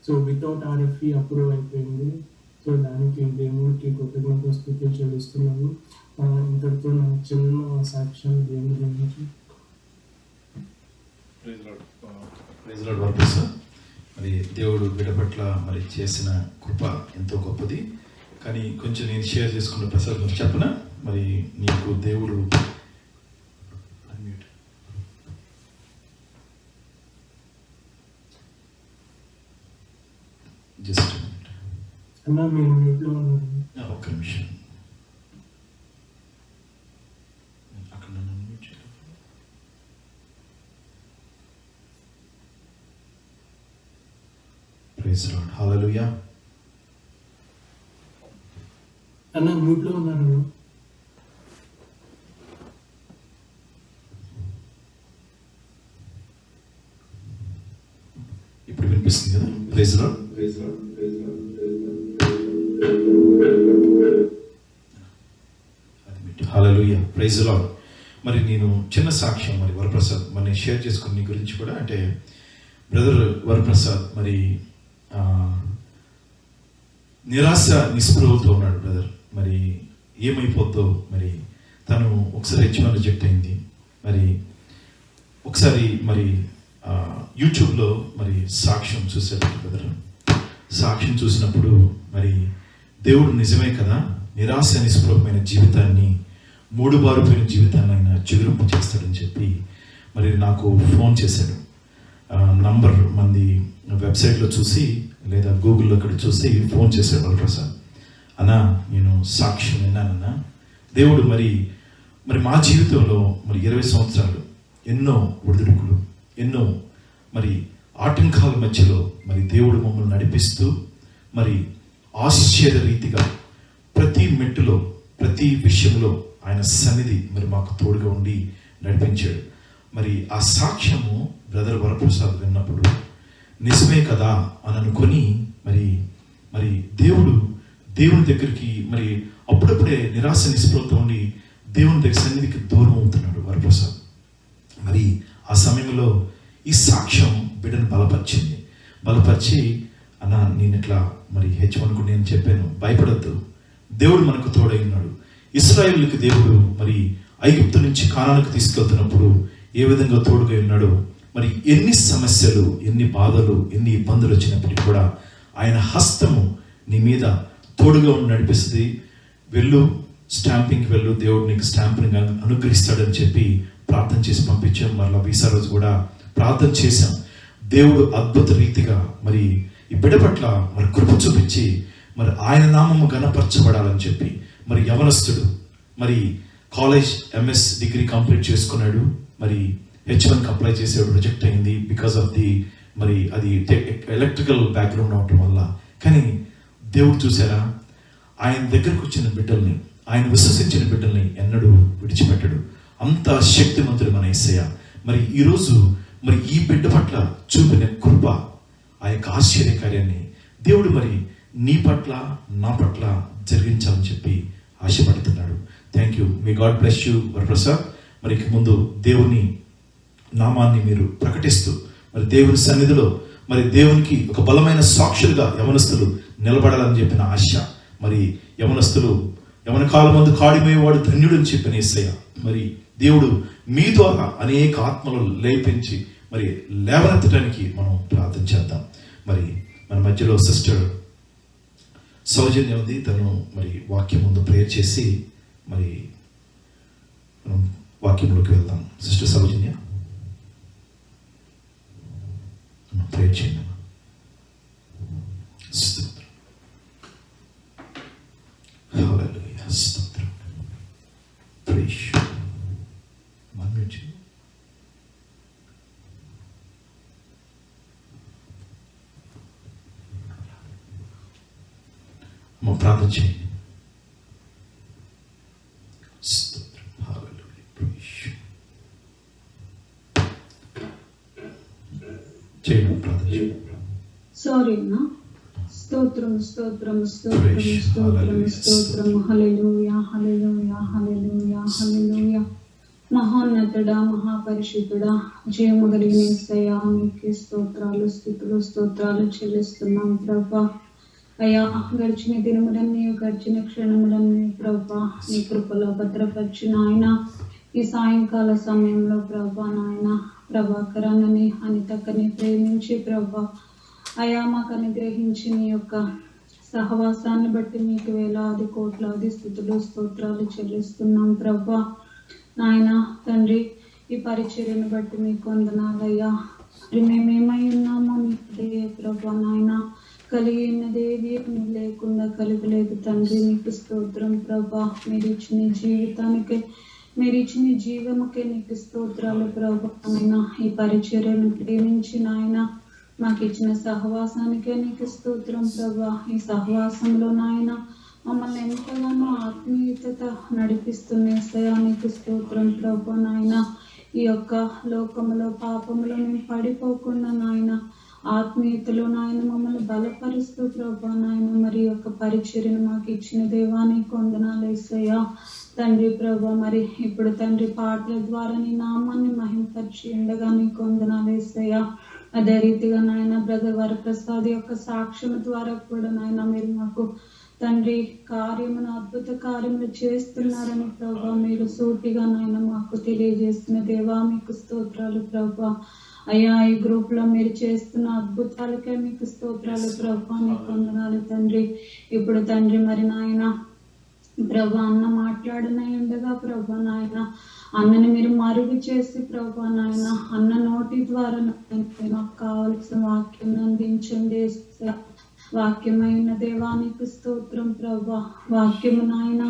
So without RFE approve అయిపోయింది. So దానికి దేవుడికి కృతజ్ఞతాస్తుతులు చెల్లిస్తున్నాను. ఇంతటితో నా చిన్న సాక్ష్యం దేవుడి గురించి. ప్రైజ్ లార్డ్ వర్పస్. మరి దేవుడు బిడ్డ పట్ల మరి చేసిన కృప ఎంతో గొప్పది. కానీ కొంచెం నేను షేర్ చేసుకున్న ప్రసాద్ చెప్పనా, మరి నీకు దేవుడు జస్ట్ అన్నా మీరు మ్యూట్లో ఉన్నారు. ఒక్క నిమిషం అక్కడ నన్ను మ్యూట్ చేయాలి. Praise lord, hallelujah. అన్నా మ్యూట్లో ఉన్నారు. ఇప్పుడు వినిపిస్తుంది కదా? Praise lord. Hallelujah, praise lord. మరి నేను చిన్న సాక్ష్యం మరి వరప్రసాద్ మరి షేర్ చేసుకుని నీ గురించి కూడా, అంటే బ్రదర్ వరప్రసాద్ మరి నిరాశ నిస్పృహలతో ఉన్నాడు బ్రదర్. మరి ఏమైపోద్దో, మరి తను ఒకసారి H1 రిజెక్ట్ అయింది. మరి ఒకసారి మరి యూట్యూబ్లో మరి సాక్ష్యం చూశాడు బ్రదర్. సాక్ష్యం చూసినప్పుడు మరి దేవుడు నిజమే కదా, నిరాశ నిస్పృహమైన జీవితాన్ని, మూడు బారిపోయిన జీవితాన్ని ఆయన చిగురింపు చేస్తాడని చెప్పి మరి నాకు ఫోన్ చేశాడు. నంబర్ మంది వెబ్సైట్లో చూసి లేదా గూగుల్లో అక్కడ చూసి ఫోన్ చేశాడు వరప్రసాద్. అన్నా నేను సాక్ష్యం విన్నానన్నా, దేవుడు మరి మా జీవితంలో మరి 20 సంవత్సరాలు ఎన్నో ఒడిదుడుకులు, ఎన్నో మరి ఆటంకాల మధ్యలో మరి దేవుడు మమ్మల్ని నడిపిస్తూ మరి ఆశ్చర్య రీతిగా ప్రతి మెట్టులో ప్రతి విషయంలో ఆయన సన్నిధి మరి మాకు తోడుగా ఉండి నడిపించాడు. మరి ఆ సాక్ష్యము బ్రదర్ వరప్రసాద్ విన్నప్పుడు నిజమే కదా అని అనుకొని మరి దేవుని దగ్గరికి మరి అప్పుడప్పుడే నిరాశ నిస్పృహతో ఉండి దేవుని దగ్గర సన్నిధికి దూరం అవుతున్నాడు వరప్రసాద్. మరి ఆ సమయంలో ఈ సాక్ష్యం బిడ్డను బలపరిచి అన్న నేను ఇట్లా మరి H1 నేను చెప్పాను, భయపడద్దు, దేవుడు మనకు తోడై ఉన్నాడు. ఇశ్రాయేలుకి దేవుడు మరి ఐగుప్తు నుంచి కానానుకు తీసుకెళ్తున్నప్పుడు ఏ విధంగా తోడుగా ఉన్నాడో, మరి ఎన్ని సమస్యలు, ఎన్ని బాధలు, ఎన్ని ఇబ్బందులు వచ్చినప్పటికీ కూడా ఆయన హస్తము నీ మీద తోడుగా ఉండి నడిపిస్తుంది. వెళ్ళు, స్టాంపింగ్కి వెళ్ళు, దేవుడు నీకు స్టాంపింగ్ అనుగ్రహిస్తాడని చెప్పి ప్రార్థన చేసి పంపించాం. మరలా వీసా రోజు కూడా ప్రార్థన చేశాం. దేవుడు అద్భుత రీతిగా మరి ఈ బిడ్డ పట్ల మరి కృప చూపించి మరి ఆయన నామము ఘనపరచబడాలని చెప్పి మరి యవనస్తుడు మరి కాలేజ్ MS డిగ్రీ కంప్లీట్ చేసుకున్నాడు. మరి H1కి అప్లై చేసాడు, రిజెక్ట్ అయింది బికాస్ ఆఫ్ ది మరి అది ఎలక్ట్రికల్ బ్యాక్గ్రౌండ్ అవటం వల్ల. కానీ దేవుడు చూసారా, ఆయన దగ్గరకు వచ్చిన బిడ్డల్ని, ఆయన విశ్వసించిన బిడ్డల్ని ఎన్నడూ విడిచిపెట్టడు. అంత శక్తిమంతుడు మన యేసయ్య. మరి ఈరోజు మరి ఈ బిడ్డ పట్ల చూపిన కృప, ఆ యొక్క ఆశ్చర్యకార్యాన్ని దేవుడు మరి నీ పట్ల నా పట్ల జరిగించాలని చెప్పి ఆశపడుతున్నాడు. Thank you. May God bless you Varaprasad. మరి ఇక ముందు దేవుని నామాన్ని మీరు ప్రకటిస్తూ మరి దేవుని సన్నిధిలో మరి దేవునికి ఒక బలమైన సాక్షులుగా యవనస్తులు నిలబడాలని చెప్పిన ఆశ. మరి యవన కాలం ముందు కాడిమేవాడు ధన్యుడు అని చెప్పిన యేసయ్య. మరి దేవుడు మీ ద్వారా అనేక ఆత్మలు లేపించి మరి లేవనెత్తడానికి మనం ప్రార్థన చేద్దాం. మరి మన మధ్యలో సిస్టర్ సౌజన్య ఉంది, తను మరి వాక్యం ముందు ప్రేయర్ చేసి మరి మనం వాక్యంలోకి వెళ్దాం. సిస్టర్ సౌజన్య ప్రేయర్ చేయండి. హల్లెలూయా, స్తోత్రం. ప్రైజ్ ప్రార్థన చేయండి. సారీనా. స్తోత్రం స్తోత్రం స్తోత్రం స్తోత్రం స్తోత్రం. హల్లెలూయా హల్లెలూయా హల్లెలూయా హల్లెలూయా. మహోన్నతుడా, మహాపరిశుద్ధుడా, జయము కలిగిన యేసయ్యా, నీకే స్తోత్రాలు, స్తుతులు, స్తోత్రాలు చెల్లిస్తున్నాం ప్రభా. అయ్యా, గడిచిన దినములన్నీ, గడిచిన క్షణములన్నీ ప్రభా నీ కృపలో భద్రపరిచిన ఆయన ఈ సాయంకాల సమయంలో ప్రభా నాయన ప్రభాకరాన్ని అనితక్కని ప్రేమించి ప్రభా అయా మాకు అనుగ్రహించి నీ యొక్క సహవాసాన్ని బట్టి మీకు వేలాది కోట్లాది స్తుతులు స్తోత్రాలు చెల్లిస్తున్నాం ప్రభా. నాయన తండ్రి, ఈ పరిచర్యను బట్టి మీకు వందనాలయ్యా. మేమేమై ఉన్నామో నీదే ప్రభా నాయన, కలిగి ఉన్నదేది లేకుండా కలుగలేదు తండ్రి. నీకు స్తోత్రం ప్రభా. మీరు ఇచ్చిన జీవితానికే, మీరు ఇచ్చిన జీవముకే నీకు స్తోత్రాలు ప్రభా నాయన. ఈ పరిచర్యను ప్రేమించి నాయన మాకు ఇచ్చిన సహవాసానికే నీకు స్తోత్రం ప్రభా. ఈ సహవాసంలో నాయన మమ్మల్ని ఎంతగానో ఆత్మీయత నడిపిస్తున్న నీకు స్తోత్రం ప్రభా నాయన. ఈ యొక్క లోకములో పాపములో మేము పడిపోకుండా నాయన ఆత్మీయతలో నాయన మమ్మల్ని బలపరుస్తూ ప్రభా నాయన మరి యొక్క పరిచర్యను మాకు ఇచ్చిన దేవానికి వందనాలు యేసయ్యా. తండ్రి ప్రభా, మరి ఇప్పుడు తండ్రి పాటల ద్వారా నీ నామాన్ని మహింపరిచి ఉండగా నీకు వందనాలు యేసయ్యా. అదే రీతిగా నాయన బ్రదర్ వరప్రసాద్ యొక్క సాక్ష్యం ద్వారా కూడా నాయన మీరు మాకు తండ్రి కార్యమును, అద్భుత కార్యములు చేస్తున్నారని ప్రభా మీరు సూటిగా నాయన మాకు తెలియజేస్తున్న దేవా మీకు స్తోత్రాలు ప్రభా. అయ్యా, ఈ గ్రూప్ లో మీరు చేస్తున్న అద్భుతాలకే మీకు స్తోత్రాలు ప్రభా, నీకు వందనాలు తండ్రి. ఇప్పుడు తండ్రి మరి నాయన ప్రభా అన్న మాట్లాడనై ఉండగా ప్రభా నాయన అన్నని మీరు మరుగు చేసి ప్రభా నాయన అన్న నోటి ద్వారా మాకు కావలసిన వాక్యం అందించండి. వాక్యమైన దేవానికి స్తోత్రం ప్రభా. వాక్యము నాయన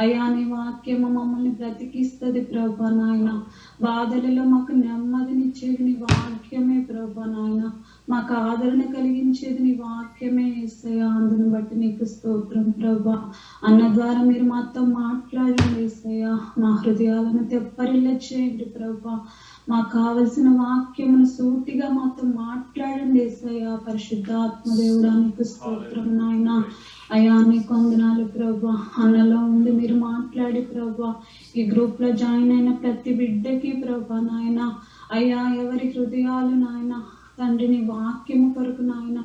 అయ్యా, నీ వాక్యము మమ్మల్ని బ్రతికిస్తుంది ప్రభా నాయన. బాధలలో మాకు నెమ్మదినిచ్చేది నీ వాక్యమే ప్రభా నాయన. మాకు ఆదరణ కలిగించేది నీ వాక్యమే యేసయ్యా. అందుని బట్టి నీకు స్తోత్రం ప్రభా. అన్న ద్వారా మీరు మాతో మాట్లాడండి యేసయ్యా. మా హృదయాలను తెప్పరిల్ల చేయండి ప్రభా. మాకు కావలసిన వాక్యమును సూటిగా మాతో మాట్లాడండి యేసయ్యా. పరిశుద్ధాత్మ దేవుడా నీకు స్తోత్రం నాయన. అయ్యా, నీకు వందనాలు ప్రభా. అన్నలో ఉండి మీరు మాట్లాడి ప్రభా ఈ గ్రూప్ లో జాయిన్ అయిన ప్రతి బిడ్డకి ప్రభా నాయన అయ్యా, ఎవరి హృదయాలు నాయన తండ్రి నీ వాక్యము కొరకు నాయన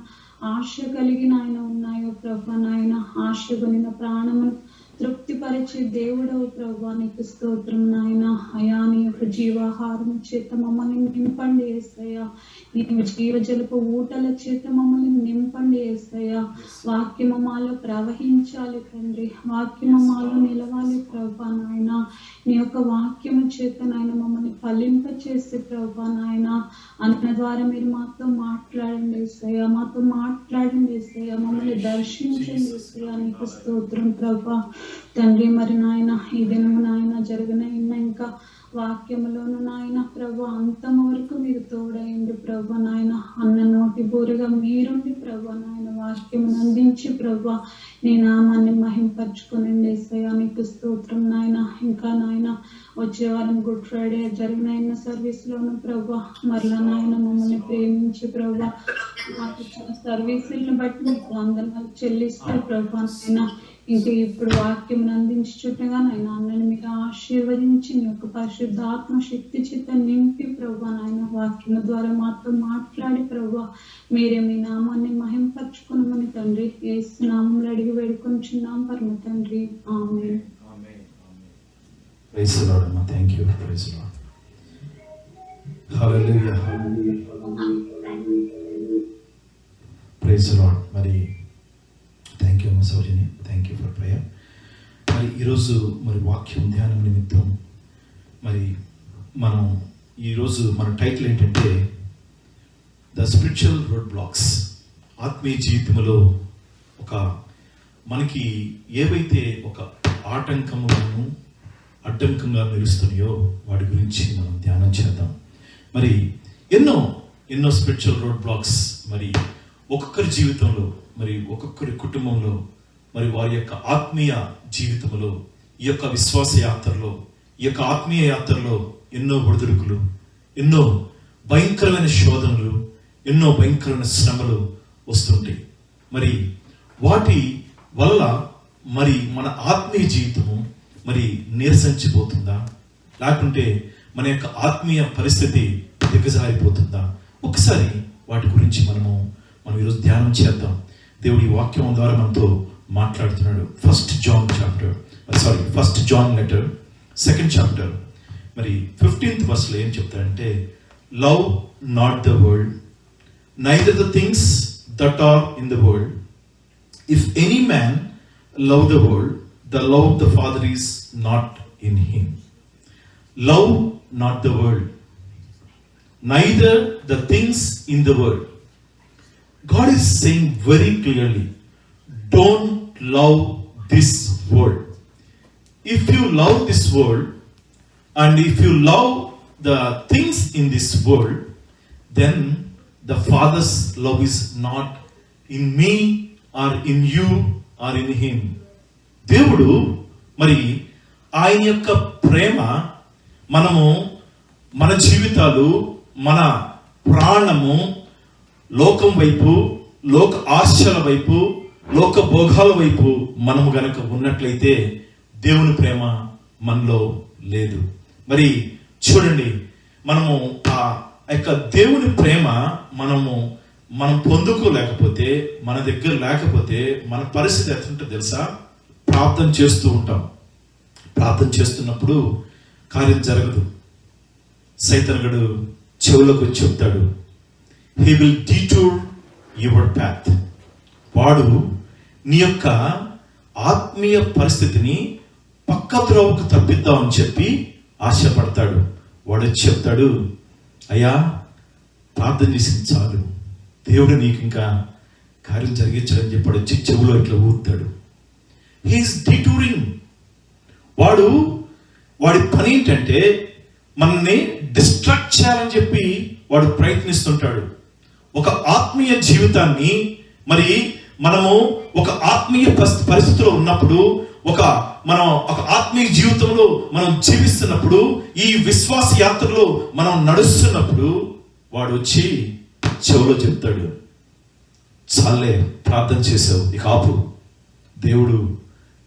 ఆశ కలిగి నాయన ఉన్నాయో ప్రభా నాయన, ఆశ కొనిన ప్రాణమును తృప్తిపరిచే దేవుడవు ప్రభా నీకు స్తోత్రం నాయన. అయా, నీ యొక్క జీవాహారం చేత మమ్మల్ని నింపండి యేసయ్యా. నీ జీవజలపు ఊటల చేత మమ్మల్ని నింపండి యేసయ్యా. వాక్యము మాలో ప్రవహించాలి తండ్రి, వాక్యము మాలో నిలవాలి ప్రభా నాయన. నీ యొక్క వాక్యము చేత నాయన మమ్మల్ని ఫలింప చేసి ప్రభా నాయన అన్న ద్వారా మీరు మాతో మాట్లాడండి యేసయ్యా. మాతో మాట్లాడండి యేసయ్యా. మమ్మల్ని దర్శించండి యేసయ్యా. నీకు స్తోత్రం ప్రభా తండ్రి. మరి నాయన ఈ దినము నాయన జరిగిన ఇంకా వాక్యములోను నాయన ప్రభా అంతము వరకు మీరు తోడయండి ప్రభా నాయన. అన్న నోటి బోరుగా మీరుండి ప్రభా నాయన వాక్యమును అందించి ప్రభా నీ నామాన్ని మహింపరచుకునండి యేసయ్యా. నీకు స్తోత్రం నాయన. ఇంకా నాయన వచ్చే వారం గుడ్ ఫ్రైడే జరిగిన సర్వీస్ లోను ప్రభా మరలా నాయన మమ్మల్ని ప్రేమించి ప్రభా మాకు ఇచ్చిన సర్వీసులను బట్టి మీకు వందనాలు చెల్లిస్తూ ప్రభా నాయన ఇంకా ఇప్పుడు వాక్యం అందించుచుండగా నాయన అన్నని మీరు ఆశీర్వదించి నీ యొక్క పరిశుద్ధాత్మ శక్తి చేత నింపి ప్రభా నాయన వాక్యం ద్వారా మాతో మాట్లాడి ప్రభా మీరే మీ నామాన్ని మహింపరచుకున్నామని తండ్రి యేసు నామములో అడిగి వేడుకొంచున్నాం పరమ తండ్రి. ఆమేన్. ప్రైజ్ ది లార్డ్ అమ్మా. Thank you. Praise the lord. Hallelujah. Praise the lord. మరి థ్యాంక్ యూ అమ్మ Soujanya. Thank you for prayer. మరి ఈరోజు మరి వాక్యం ధ్యానం నిమిత్తం మరి మనం ఈరోజు మన టైటిల్ ఏంటంటే ద స్పిరిచువల్ రోడ్ బ్లాక్స్. ఆత్మీయ జీవితంలో ఒక మనకి ఏవైతే ఒక ఆటంకములను అడ్డంకంగా నిలుస్తున్నాయో వాటి గురించి మనం ధ్యానం చేద్దాం. మరి ఎన్నో స్పిరిచువల్ రోడ్ బ్లాక్స్ మరి ఒక్కొక్కరి జీవితంలో మరి ఒక్కొక్కరి కుటుంబంలో మరి వారి యొక్క ఆత్మీయ జీవితంలో ఈ యొక్క విశ్వాస యాత్రలో ఈ యొక్క ఆత్మీయ యాత్రలో ఎన్నో ఒడిదుడుకులు, ఎన్నో భయంకరమైన శోధనలు, ఎన్నో భయంకరమైన శ్రమలు వస్తుంటాయి. మరి వాటి వల్ల మరి మన ఆత్మీయ జీవితము మరి నీరసించిపోతుందా, లేకుంటే మన యొక్క ఆత్మీయ పరిస్థితి దిగజారిపోతుందా? ఒకసారి వాటి గురించి మనం ఈరోజు ధ్యానం చేద్దాం. దేవుడి వాక్యం ద్వారా మనతో మాట్లాడుతున్నాడు. First John letter 2nd chapter మరి 15th వర్స్లో ఏం చెప్తాడంటే, love not the world, neither the things that are in the world. If any man love the world, the love of the father is not in him. Love not the world, neither the things in the world. God is saying very clearly, don't love this world. If you love this world and if you love the things in this world, then the Father's love is not in me or in you or in him. దేవుడు మరి ఆయన యొక్క ప్రేమ, మనము మన జీవితాలు, మన ప్రాణము లోకం వైపు, లోక ఆశల వైపు, లోక భోగాల వైపు మనము గనక ఉన్నట్లయితే దేవుని ప్రేమ మనలో లేదు. మరి చూడండి, మనము ఆ యొక్క దేవుని ప్రేమ మనం పొందుకోలేకపోతే, మన దగ్గర లేకపోతే మన పరిస్థితి ఎట్లుంటే తెలుసా? ప్రార్థన చేస్తూ ఉంటాం, ప్రార్థన చేస్తున్నప్పుడు కార్యం జరగదు. సైతానుడు చెవులకు వచ్చి చెప్తాడు, he will detour your path. వాడు నీ యొక్క ఆత్మీయ పరిస్థితిని పక్క త్రోవకు తప్పిద్దామని చెప్పి ఆశపడతాడు. వాడు వచ్చి చెప్తాడు, అయ్యా ప్రార్థన చేసింది చాలు, దేవుడు నీకు ఇంకా కార్యం జరిగించాడని చెప్పాడు. వచ్చి చెవులో ఇట్లా ఊరుతాడు. హీఈస్ డిటూరింగ్. వాడి పని ఏంటంటే మనల్ని డిస్ట్రాక్ట్ చేయాలని చెప్పి వాడు ప్రయత్నిస్తుంటాడు. ఒక ఆత్మీయ జీవితాన్ని, మరి మనము ఒక ఆత్మీయ పరిస్థితిలో ఉన్నప్పుడు, మనం ఒక ఆత్మీయ జీవితంలో మనం జీవిస్తున్నప్పుడు, ఈ విశ్వాస యాత్రలో మనం నడుస్తున్నప్పుడు వాడు వచ్చి చెవులో చెప్తాడు, చాలే ప్రార్థన చేసావు, ఇక ఆపు, దేవుడు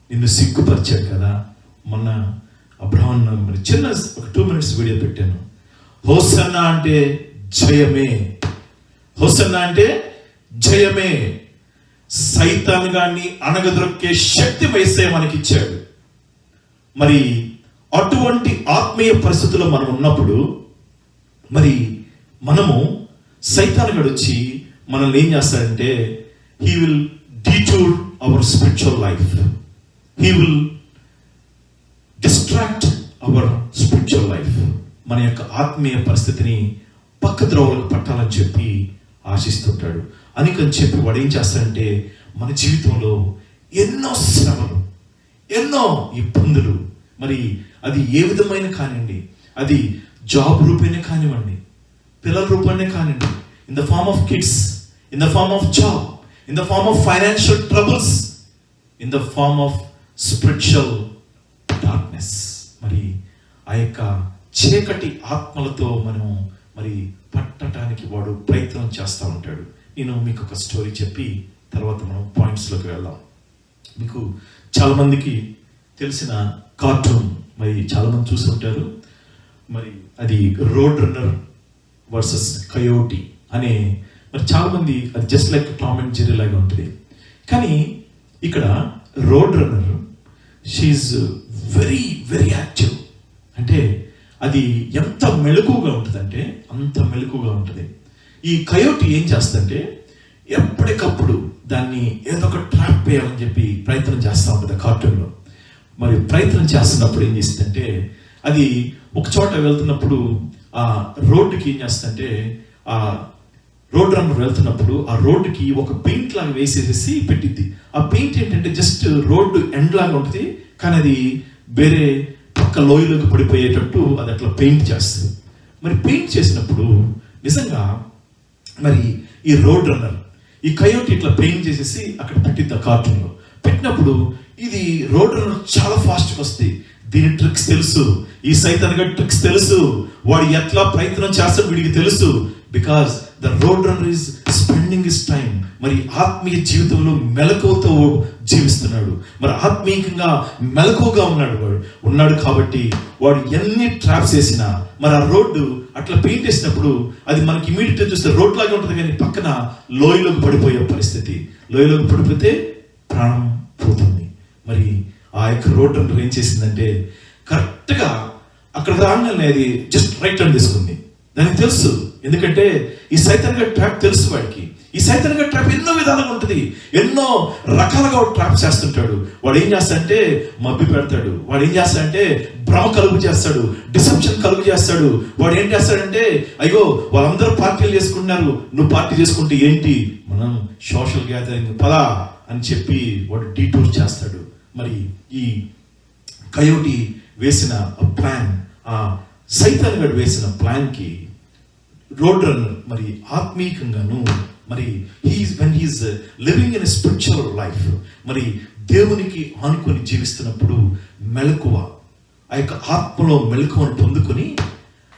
నిన్ను సిగ్గుపరిచాడు కదా. మొన్న అబ్రహాం మరి చిన్న ఒక 2 minutes వీడియో పెట్టాను. హోసన్నా అంటే జయమే, హోసన్నా అంటే జయమే. సైతాను గాన్ని అణగదొక్కే శక్తి యేసయ్య మనకిచ్చాడు. మరి అటువంటి ఆత్మీయ పరిస్థితుల్లో మనం ఉన్నప్పుడు, మరి మనము సైతాను గడు వచ్చి మనల్ని ఏం చేస్తాడంటే, he will detour hour spiritual life, he will distract hour spiritual life. మన యొక్క ఆత్మీయ పరిస్థితిని పక్క ద్రోవలకు పట్టాలని చెప్పి ఆశిస్తుంటాడు. అందుకని చెప్పి వాడు ఏం చేస్తాడంటే, మన జీవితంలో ఎన్నో శ్రమలు, ఎన్నో ఇబ్బందులు, మరి అది ఏ విధమైన కానివ్వండి, అది జాబ్ రూపేనే కానివ్వండి, పిల్లల రూపేనే కానివ్వండి, in the form of kids, in the form of job, in the form of financial troubles, in the form of spiritual darkness. మరి ఆ యొక్క చీకటి ఆత్మలతో మనం మరి పట్టడానికి వాడు ప్రయత్నం చేస్తూ ఉంటాడు. నేను మీకు ఒక స్టోరీ చెప్పి తర్వాత మనం పాయింట్స్లోకి వెళ్దాం. మీకు చాలామందికి తెలిసిన కార్టూన్ మరి చాలామంది చూసి ఉంటారు. మరి అది రోడ్ రన్నర్ వర్సెస్ కయోటీ అనే, మరి చాలామంది అది just like Tom and Jerry లాగా ఉంటుంది. కానీ ఇక్కడ road runner, she is very very active. అంటే అది ఎంత మెలకుగా ఉంటుందంటే అంత మెలకుగా ఉంటుంది. ఈ కయోటి ఏం చేస్తుందంటే ఎప్పటికప్పుడు దాన్ని ఏదో ఒక ట్రాప్ వేయాలని చెప్పి ప్రయత్నం చేస్తూ ఉంటుంది కార్టూన్లో. మరి ప్రయత్నం చేస్తున్నప్పుడు ఏం చేస్తుందంటే, అది ఒక చోట వెళ్తున్నప్పుడు ఆ రోడ్డుకి ఏం చేస్తుందంటే, ఆ రోడ్ రన్నర్ వెళ్తున్నప్పుడు ఆ రోడ్డుకి ఒక పెయింట్ లాగా వేసేసి పెట్టిద్ది. ఆ పెయింట్ ఏంటంటే జస్ట్ రోడ్డు ఎండ్ లాగా ఉంటుంది, కానీ అది వేరే పక్క లోయలోకి పడిపోయేటట్టు అది అట్లా పెయింట్ చేస్తుంది. మరి పెయింట్ చేసినప్పుడు నిజంగా మరి ఈ రోడ్ రన్నర్, ఈ కయోటి ఇట్లా పెయింట్ చేసేసి అక్కడ పెట్టిద్ది ఆ కార్టూన్లో. పెట్టినప్పుడు ఇది రోడ్ రన్నర్ చాలా ఫాస్ట్గా వస్తుంది. దీని ట్రిక్స్ తెలుసు, ఈ సైతాన్ గడి ట్రిక్స్ తెలుసు, వాడు ఎట్లా ప్రయత్నం చేస్తాడు వీడికి తెలుసు. Because the road runner is spending his time, మరి ఆత్మీయ జీవితంలో మెలకువతో జీవిస్తున్నాడు. మరి ఆత్మీయంగా మెలకువగా ఉన్నాడు కాబట్టి వాడు ఎన్ని ట్రాప్స్ వేసినా, మరి ఆ రోడ్డు అట్లా పెయింట్ వేసినప్పుడు అది మనకి ఇమీడియట్గా చూస్తే రోడ్ లాగా ఉంటుంది, కానీ పక్కన లోయలోకి పడిపోయే పరిస్థితి. లోయలోకి పడిపోతే ప్రాణం పోతుంది. మరి ఆ యొక్క రోడ్ రన్నర్ ఏం చేసిందంటే కరెక్ట్గా అక్కడ రాగానే అది జస్ట్ రైట్ టర్న్ తీసుకుంది. దానికి తెలుసు, ఎందుకంటే ఈ సైతాన్ గారి ట్రాప్ తెలుసు వాడికి. ఈ సైతాన్ గారి ట్రాప్ ఎన్నో విధాలుగా ఉంటుంది, ఎన్నో రకాలుగా ట్రాప్ చేస్తుంటాడు. వాడు ఏం చేస్తాడంటే మబ్బి పెడతాడు, వాడు ఏం చేస్తాడంటే భ్రమ కలుగు చేస్తాడు, డిసెప్షన్ కలుగు చేస్తాడు. వాడు ఏం చేస్తాడంటే అయ్యో వాళ్ళందరూ పార్టీలు చేసుకుంటున్నారు, నువ్వు పార్టీ చేసుకుంటే ఏంటి, మనం సోషల్ గ్యాదరింగ్ పదా అని చెప్పి వాడు డీటూర్ చేస్తాడు. మరి ఈ కయోటి వేసిన ప్లాన్, ఆ సైతాన్ గడు వేసిన ప్లాన్కి రోడ్ రన్నర్ మరి ఆత్మీయంగాను, మరి when he's living in a spiritual life, మరి దేవునికి ఆనుకొని జీవిస్తున్నప్పుడు మెలకువ, ఆ యొక్క ఆత్మలో మెలకువను పొందుకొని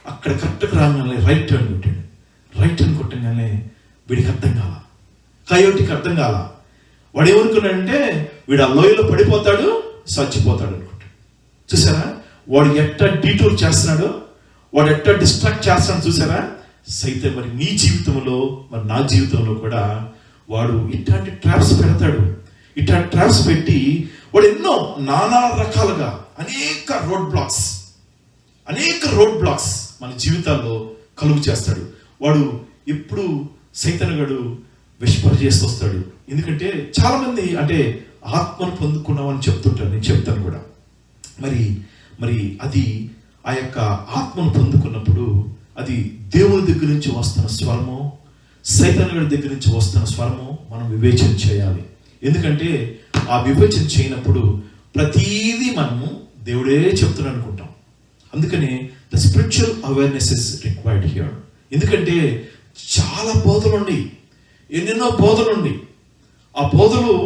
అక్కడ కరెక్ట్గా రాగానే రైట్ టర్న్ కొట్టాడు. రైట్ టర్న్ కొట్టగానే వీడికి అర్థం కాల, కయోటికి అర్థం కాల. వాడు ఏమనుకున్నాడంటే వీడు ఆ లోయలో పడిపోతాడు, చచ్చిపోతాడు అనుకుంటాడు. చూసారా వాడు ఎట్లా డీటూర్ చేస్తున్నాడు, వాడు ఎట్లా డిస్ట్రాక్ట్ చేస్తున్నాడు చూసారా. సైతం మరి నీ జీవితంలో మరి నా జీవితంలో కూడా వాడు ఇట్లాంటి ట్రాప్స్ పెడతాడు. ఇట్లాంటి ట్రాప్స్ పెట్టి వాడు ఎన్నో నానా రకాలుగా అనేక రోడ్ బ్లాక్స్ మన జీవితాల్లో కలుగు చేస్తాడు. వాడు ఎప్పుడు సైతానుగాడు విస్పర్ చేస్తూ వస్తాడు. ఎందుకంటే చాలా మంది అంటే ఆత్మను పొందుకున్నామని చెప్తుంటారు, నేను చెప్తాను కూడా. మరి అది ఆ యొక్క ఆత్మను పొందుకున్నప్పుడు అది దేవుని దగ్గర నుంచి వస్తున్న స్వరమో సైతానుగాడి దగ్గర నుంచి వస్తున్న స్వరమో మనం వివేచన చేయాలి. ఎందుకంటే ఆ వివేచన చేయనప్పుడు ప్రతీదీ మనము దేవుడే చెప్తున్నాడు అనుకుంటాం. అందుకనే the spiritual awareness is required here. ఎందుకంటే చాలా బోధలుండి, ఎన్నెన్నో బోధలుండి, ఆ బోధలు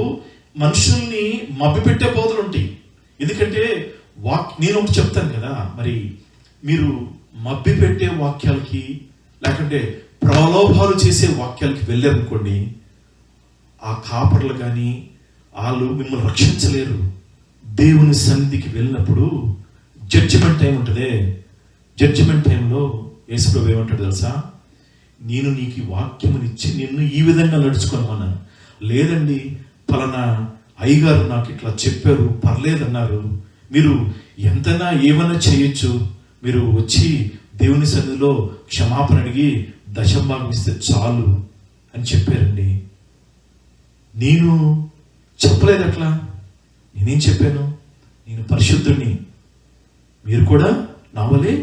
మనుషుల్ని మభ్యపెట్టే బోధలు ఉంటాయి. ఎందుకంటే నేను ఒకటి చెప్తాను కదా, మరి మీరు మభ్య పెట్టే వాక్యాలకి లేకుంటే ప్రలోభాలు చేసే వాక్యాలకి వెళ్ళారనుకోండి, ఆ కాపర్లు కానీ వాళ్ళు మిమ్మల్ని రక్షించలేరు. దేవుని సన్నిధికి వెళ్ళినప్పుడు జడ్జిమెంట్ టైం ఉంటుంది. జడ్జిమెంట్ టైంలో యేసుప్రభువు ఏమంటాడు తెలుసా, నేను నీకు ఈ వాక్యమునిచ్చి నిన్ను ఈ విధంగా నడుచుకోమన్నాను. లేదండి పలానా అయ్యగారు నాకు ఇట్లా చెప్పారు, పర్లేదన్నారు, మీరు ఎంతైనా ఏమైనా చేయొచ్చు, మీరు వచ్చి దేవుని సన్నిధిలో క్షమాపణ అడిగి దశంభాగం ఇస్తే చాలు అని చెప్పారండి. నేను చెప్పలేదు అట్లా. నేనేం చెప్పాను, నేను పరిశుద్ధుడిని, మీరు కూడా నా వలే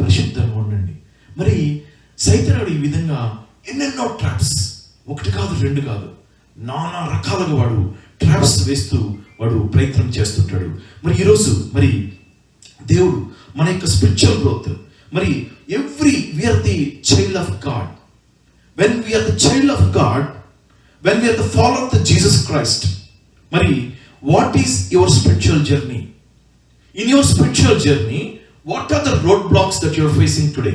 పరిశుద్ధంగా ఉండండి. మరి సైతానుడు ఈ విధంగా ఎన్నెన్నో ట్రాప్స్, ఒకటి కాదు రెండు కాదు, నానా రకాలుగా వాడు ట్రాప్స్ వేస్తూ వాడు ప్రయత్నం చేస్తుంటాడు. మరి ఈరోజు మరి దేవుడు మన యొక్క స్పిరిచువల్ గ్రోత్, మరి we are the child of God. When we are the child of God, when we are the follower of the Jesus Christ, మరి what is your spiritual journey? In your spiritual journey, what are the road blocks that your facing today?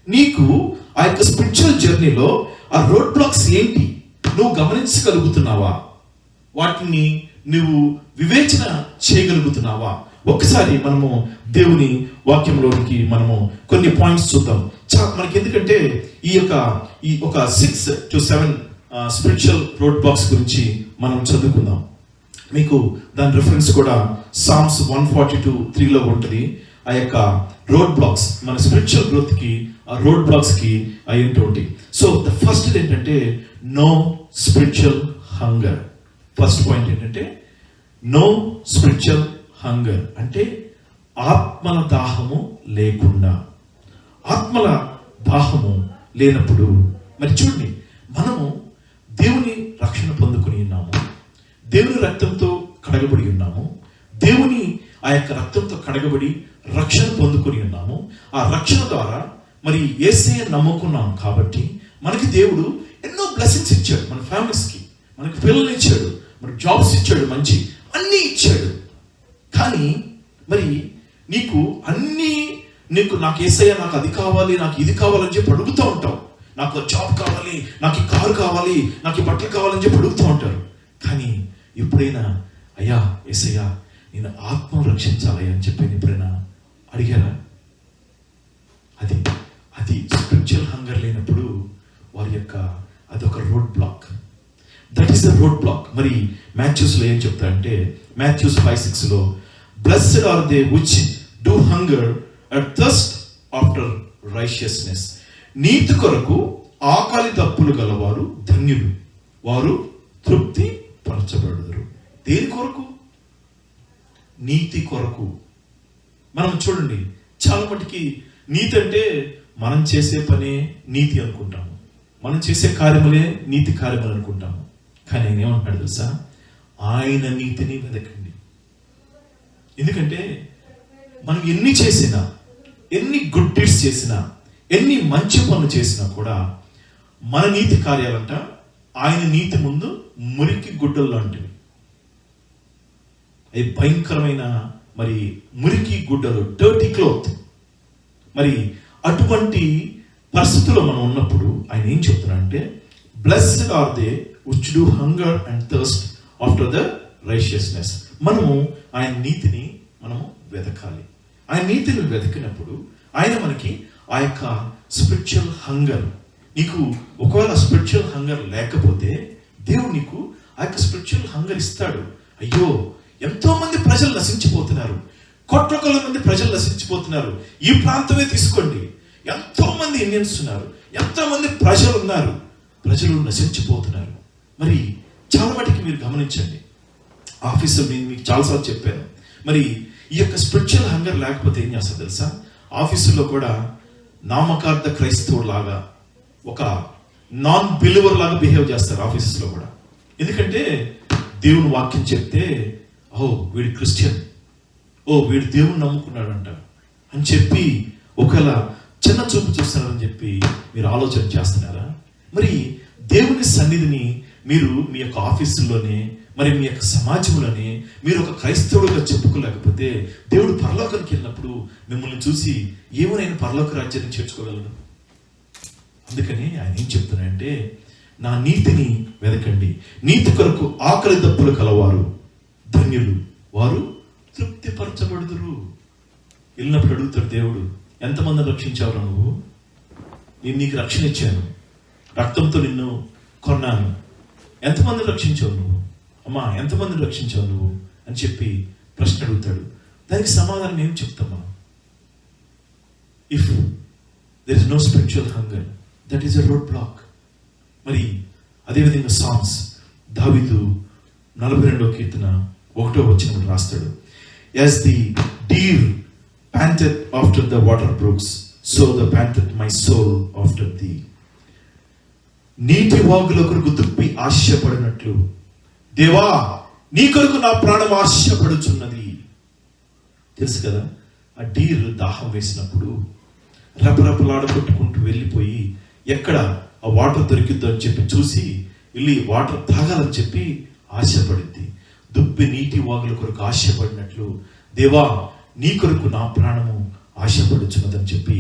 నీకు ఆ యొక్క spiritual జర్నీలో ఆ road blocks ఏంటి నువ్వు గమనించగలుగుతున్నావా? వాటిని నువ్వు వివేచన చేయగలుగుతున్నావా? ఒకసారి మనము దేవుని వాక్యంలోనికి మనము కొన్ని పాయింట్స్ చూద్దాం. మనకి ఎందుకంటే ఈ ఒక 6 to 7 స్పిరిచువల్ రోడ్ బ్లాక్స్ గురించి మనం చదువుకుందాం. మీకు దాని రిఫరెన్స్ కూడా సామ్స్ 142:3లో ఉంటుంది. ఆ యొక్క రోడ్ బ్లాక్స్ మన స్పిరిచువల్ గ్రోత్ కి, ఆ రోడ్ బ్లాక్స్ కి అయ్యేటువంటి. సో ద ఫస్ట్ ఏంటంటే no spiritual hunger. First point ఏంటంటే నో స్పిరిచువల్ హంగర్, అంటే ఆత్మల దాహము లేకుండా. ఆత్మల దాహము లేనప్పుడు మరి చూడండి, మనము దేవుని రక్షణ పొందుకుని ఉన్నాము, దేవుని రక్తంతో కడగబడి ఉన్నాము, దేవుని ఆ యొక్క రక్తంతో కడగబడి రక్షణ పొందుకుని ఉన్నాము. ఆ రక్షణ ద్వారా మరి యేసయ్య నమ్ముకున్నాం కాబట్టి మనకి దేవుడు ఎన్నో బ్లెస్సింగ్స్ ఇచ్చాడు. మన ఫ్యామిలీస్కి మనకి పిల్లలు ఇచ్చాడు, మనకి జాబ్స్ ఇచ్చాడు, మంచి అన్నీ ఇచ్చాడు. కానీ మరి నీకు నాకు యేసయ్య నాకు అది కావాలి, నాకు ఇది కావాలని చెప్పి అడుగుతూ ఉంటావు. నాకు జాబ్ కావాలి, నాకు ఈ కారు కావాలి, నాకు ఈ బట్టలు కావాలని చెప్పి అడుగుతూ ఉంటారు. కానీ ఎప్పుడైనా అయ్యా యేసయ్యా నేను ఆత్మను రక్షించాలి అని చెప్పి ఎప్పుడైనా అడిగారా? అది స్పిరిచువల్ హంగర్ లేనప్పుడు వారి యొక్క అదొక road block. That is the road block. మరి మాథ్యూస్లో ఏం చెప్తారంటే, Matthews 5:6 blessed are they which do hunger and thirst after righteousness. నీతి కొరకు ఆకలి దప్పులు గలవారు ధన్యులు, వారు తృప్తి పరచబడుదురు. దేని కొరకు? నీతి కొరకు. మనం చూడండి, చాలా మటుకి నీతి అంటే మనం చేసే పనే నీతి అనుకుంటాము, మనం చేసే కార్యములే నీతి కార్యములు అనుకుంటాము. కానీ ఆయన ఏమంటున్నాడు తెలుసా? ఆయన నీతిని వెతకండి. ఎందుకంటే మనం ఎన్ని చేసినా, ఎన్ని గుడ్ డీడ్స్ చేసినా, ఎన్ని మంచి పనులు చేసినా కూడా మన నీతి కార్యాలంట ఆయన నీతి ముందు మురికి గుడ్డలు లాంటివి. అది భయంకరమైన మరి మురికి గుడ్డలు, డర్టీ క్లోత్. మరి అటువంటి పరిస్థితుల్లో మనం ఉన్నప్పుడు ఆయన ఏం చెప్తున్నారంటే, blessed are they which do hunger and thirst after the righteousness. మనము ఆయన నీతిని మనము వెతకాలి. ఆయన నీతిని వెతికినప్పుడు ఆయన మనకి ఆ యొక్క స్పిరిచువల్ హంగర్, నీకు ఒకవేళ స్పిరిచువల్ హంగర్ లేకపోతే దేవుడు నీకు ఆ యొక్క స్పిరిచువల్ హంగర్ ఇస్తాడు. అయ్యో ఎంతో మంది ప్రజలు నశించిపోతున్నారు, కోట్ల మంది ప్రజలు నశించిపోతున్నారు. ఈ ప్రాంతమే తీసుకోండి, ఎంతో మంది ఇండియన్స్ ఉన్నారు, ఎంతో మంది ప్రజలు ఉన్నారు, ప్రజలు నశించిపోతున్నారు. మరి చాలా మటుకు మీరు గమనించండి, ఆఫీసులో నేను మీకు చాలాసార్లు చెప్పాను, మరి ఈ యొక్క స్పిరిచువల్ హంగర్ లేకపోతే ఏం చేస్తారు తెలుసా? ఆఫీసులో కూడా నామకార్థ క్రైస్తవుడు లాగా, ఒక నాన్ బిలీవర్ లాగా బిహేవ్ చేస్తారు ఆఫీసెస్లో కూడా. ఎందుకంటే దేవుని వాక్యం చెప్తే, ఓ వీడు క్రిస్టియన్, ఓ వీడు దేవుని నమ్ముకున్నాడంట అని చెప్పి ఒకవేళ చిన్న చూపు చూస్తున్నారని చెప్పి మీరు ఆలోచన చేస్తున్నారా? మరి దేవుని సన్నిధిని మీరు మీ యొక్క ఆఫీసుల్లోనే, మరి మీ యొక్క సమాజంలోనే మీరు ఒక క్రైస్తవుడుగా చెప్పుకోలేకపోతే దేవుడు పరలోకానికి వెళ్ళినప్పుడు మిమ్మల్ని చూసి ఏమైనా పరలోక రాజ్యాన్ని చేర్చుకోగలడు. అందుకని ఆయన ఏం చెప్తున్నాడంటే, నా నీతిని వెతకండి, నీతి కొరకు ఆకలి దప్పులు కలవారు ధన్యులు, వారు తృప్తి పరచబడుదురు. వెళ్ళినప్పుడు అడుగుతాడు దేవుడు, ఎంతమందిని రక్షించావురా నువ్వు? నేను నీకు రక్షణ ఇచ్చాను, రక్తంతో నిన్ను కొన్నాను, ఎంతమందిని రక్షించావు నువ్వు? అమ్మా ఎంతమందిని రక్షించావు నువ్వు అని చెప్పి ప్రశ్న అడుగుతాడు. దానికి సమాధానం ఏం చెప్తాం మనం? If there is no spiritual hunger, that is a road block. మరి అదేవిధంగా సాంగ్స్, దావీదు 42వ కీర్తన 1వ వచనం రాస్తాడు, as the deer panted after the water brooks, so the panted my soul after thee. నీటి వాగుల కొరకు దుప్పి ఆశపడినట్లు దేవా నీ కొరకు నా ప్రాణం ఆశపడుచున్నది. తెలుసు కదా, ఆ డీర్ దాహం వేసినప్పుడు రెపరెపలాడగొట్టుకుంటూ వెళ్ళిపోయి ఎక్కడ ఆ వాటర్ దొరికిద్దో అని చెప్పి చూసి వెళ్ళి వాటర్ తాగాలని చెప్పి ఆశపడింది. దుప్పి నీటి వాగుల కొరకు ఆశపడినట్లు దేవా నీ కొరకు నా ప్రాణము ఆశపడుచున్నదని చెప్పి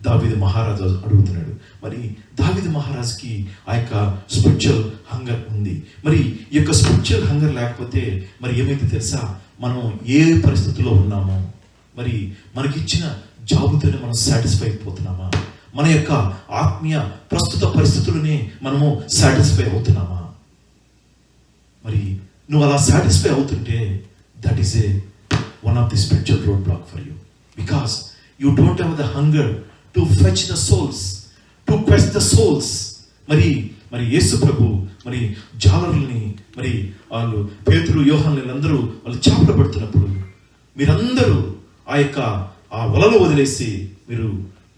దావీదు మహారాజు అడుగుతున్నాడు. మరి దావీదు మహారాజుకి ఆ యొక్క స్పిరిచువల్ హంగర్ ఉంది. మరి ఈ యొక్క స్పిరిచువల్ హంగర్ లేకపోతే మరి ఏమైతే తెలుసా, మనం ఏ పరిస్థితుల్లో ఉన్నామో, మరి మనకిచ్చిన జాబుతోనే మనం సాటిస్ఫై అయిపోతున్నామా? మన యొక్క ఆత్మీయ ప్రస్తుత పరిస్థితులనే మనము సాటిస్ఫై అవుతున్నామా? మరి నువ్వు అలా సాటిస్ఫై అవుతుంటే that is a one of the spiritual roadblock for you, because you don't have the hunger to fetch the souls, to quest the souls. మరి యేసు ప్రభు మరి జాలరుల్ని, మరి వాళ్ళు పేతురు యోహాను అందరూ వాళ్ళు చేపలు పడుతున్నప్పుడు మీరందరూ ఆ వలలో వదిలేసి మీరు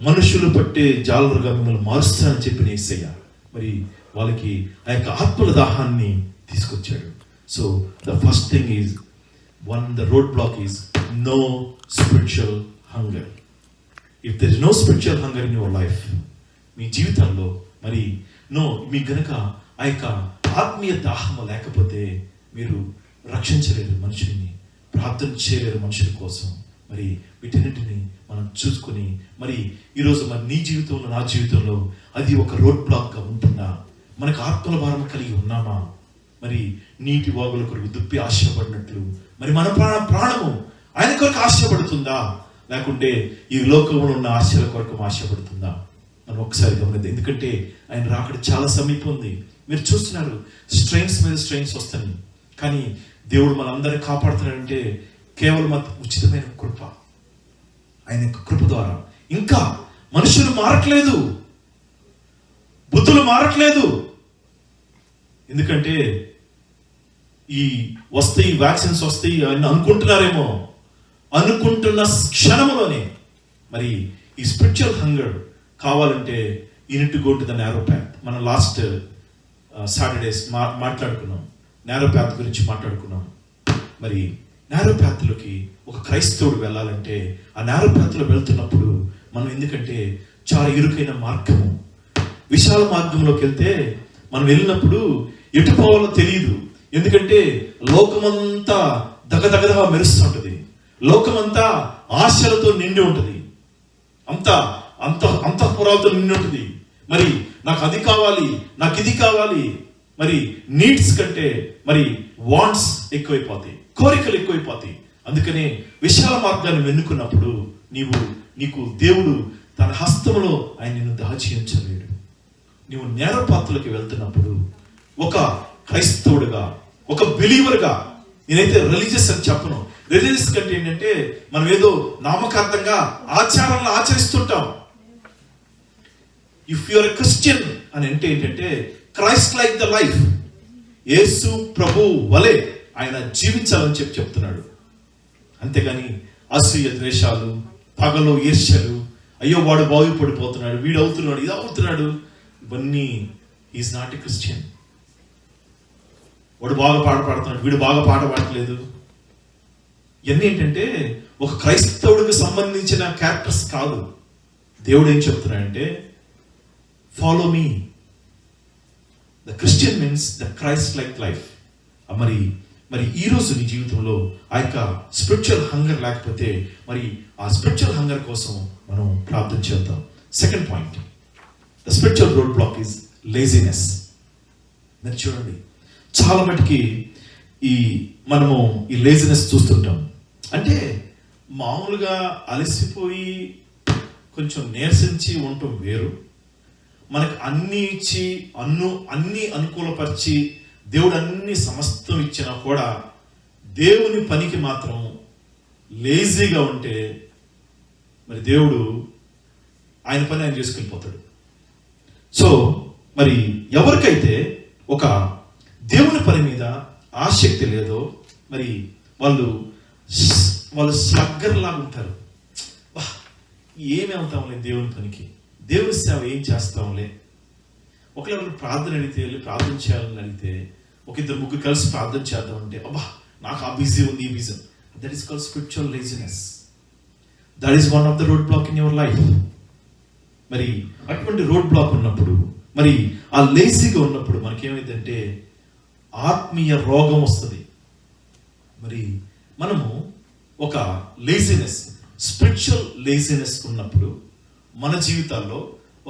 మనుషులు పట్టే జాలరుగా మిమ్మల్ని మారుస్తానని చెప్పిన యేసయ్య మరి వాళ్ళకి ఆ యొక్క ఆత్మల దాహాన్ని తీసుకొచ్చాడు. So the first thing is the roadblock is no spiritual hunger. If there is no spiritual hunger in your life, మీ జీవితంలో మరి మీ గనక ఆ యొక్క ఆత్మీయ దాహము లేకపోతే మీరు రక్షించలేరు మనుషుల్ని, ప్రార్థన చేయలేరు మనుషుల కోసం, మరి వీటన్నిటిని మనం చూసుకొని మరి ఈరోజు మరి నీ జీవితంలో నా జీవితంలో అది ఒక రోడ్ బ్లాక్గా ఉంటుందా? మనకు ఆత్మల భారం కలిగి ఉన్నామా? మరి నీటి వాగుల కొరకు దుప్పి ఆశపడినట్లు మరి మన ప్రాణము ఆయన కొరకు ఆశపడుతుందా? లేకుంటే ఈ లోకంలో ఉన్న ఆశల కొరకు ఆశపడుతుందా? మనం ఒకసారి గమనిద్దాం. ఎందుకంటే ఆయన రాకడ చాలా సమీపం ఉంది. మీరు చూస్తున్నారు, స్ట్రెయిన్స్ మీద స్ట్రెయిన్స్ వస్తాయి. కానీ దేవుడు మనందరినీ కాపాడుతున్నాడంటే కేవలం ఉచితమైన కృప, ఆయన యొక్క కృప ద్వారా. ఇంకా మనుషులు మారట్లేదు, బుద్ధులు మారట్లేదు. ఎందుకంటే ఈ వస్తాయి, వ్యాక్సిన్స్ వస్తాయి అని అనుకుంటున్నారేమో. అనుకుంటున్న క్షణంలోనే మరి ఈ స్పిరిచువల్ హంగర్ కావాలంటే unit go to the narrow path. మనం లాస్ట్ సాటర్డేస్ మాట్లాడుకున్నాం, నారో పాత్ గురించి మాట్లాడుకున్నాం. మరి నారో పాత్లోకి ఒక క్రైస్తవుడు వెళ్ళాలంటే ఆ నారో పాత్లో వెళ్తున్నప్పుడు మనం, ఎందుకంటే చాలా ఇరుకైన మార్గము, విశాల మార్గంలోకి వెళ్తే మనం వెళ్ళినప్పుడు ఎటు పోవాలో తెలియదు. ఎందుకంటే లోకమంతా దగదగదగా మెరుస్తుంటది, లోకమంతా ఆశలతో నిండి ఉంటుంది, అంతఃపురాలతో నిండి ఉంటుంది. మరి నాకు అది కావాలి, నాకు ఇది కావాలి. మరి నీడ్స్ కంటే మరి వాంట్స్ ఎక్కువైపోతాయి, కోరికలు ఎక్కువైపోతాయి. అందుకనే విశాల మార్గాన్ని వెన్నుకున్నప్పుడు నీకు దేవుడు తన హస్తంలో ఆయన నిన్ను దాచి ఉంచలేడు. నీవు నేరపాత్రలోకి వెళ్తున్నప్పుడు ఒక క్రైస్తవుడిగా, ఒక బిలీవర్గా, నేనైతే రిలీజియస్ అని చెప్పను. రిలీజియస్ కంటే ఏంటంటే మనం ఏదో నామకార్థంగా ఆచారాలను ఆచరిస్తుంటాం. ఇఫ్ యూఆర్ ఎ క్రిస్టియన్ అని అంటే ఏంటంటే క్రైస్ట్ లైక్ ద లైఫ్, యేసు ప్రభు వలె ఆయన జీవించాలని చెప్తున్నాడు. అంతేగాని అసూయ ద్వేషాలు, పగలు ఈర్ష్యలు, అయ్యో వాడు బాగుపడిపోతున్నాడు, వీడు అవుతున్నాడు, ఇది అవుతున్నాడు, ఇవన్నీ ఈజ్ నాట్ ఎ క్రిస్టియన్. వాడు బాగా పాట పాడుతున్నాడు, వీడు బాగా పాట పాడట్లేదు. ఇవన్నీ ఏంటంటే ఒక క్రైస్తవుడికి సంబంధించిన క్యారెక్టర్స్ కాదు. దేవుడు ఏం చెప్తున్నాడంటే follow me. The Christian means the Christ like life. మరి ఈరోజు నీ జీవితంలో ఆ యొక్క స్పిరిచువల్ హంగర్ లేకపోతే మరి ఆ స్పిరిచువల్ హంగర్ కోసం మనం ప్రార్థన చేద్దాం. Second point, the spiritual road block is laziness. మీరు చూడండి, చాలా మటుకి మనము ఈ లేజినెస్ చూస్తుంటాం. అంటే మామూలుగా అలసిపోయి కొంచెం నీరసించి ఉండటం వేరు, మనకు అన్ని ఇచ్చి అన్ని అనుకూలపరిచి దేవుడు అన్ని సమస్తం ఇచ్చినా కూడా దేవుని పనికి మాత్రం లేజీగా ఉంటే మరి దేవుడు ఆయన పని ఆయన చేసుకెళ్ళిపోతాడు. సో మరి ఎవరికైతే ఒక దేవుని పని మీద ఆసక్తి లేదో మరి వాళ్ళు స్లగ్గర్ లాగా ఉంటారు. ఏమి అవుతాంలే దేవుని పనికి, దేవుని సేవ ఏం చేస్తాంలే. ఒకళ్ళు ప్రార్థన అడిగితే వెళ్ళి ప్రార్థన చేయాలని అడిగితే ఒక ఇద్దరు ముగ్గురు కలిసి ప్రార్థన చేద్దామంటే అబ్బా నాకు ఆ బిజీ ఉంది, ఈ busy. That is called spiritual laziness. That is one of the road block in your life. మరి అటువంటి రోడ్ బ్లాక్ ఉన్నప్పుడు, మరి ఆ లేజీగా ఉన్నప్పుడు మనకేమైందంటే ఆత్మీయ రోగం వస్తుంది. మరి మనము ఒక లేజినెస్, స్పిరిచువల్ లేజినెస్ ఉన్నప్పుడు మన జీవితాల్లో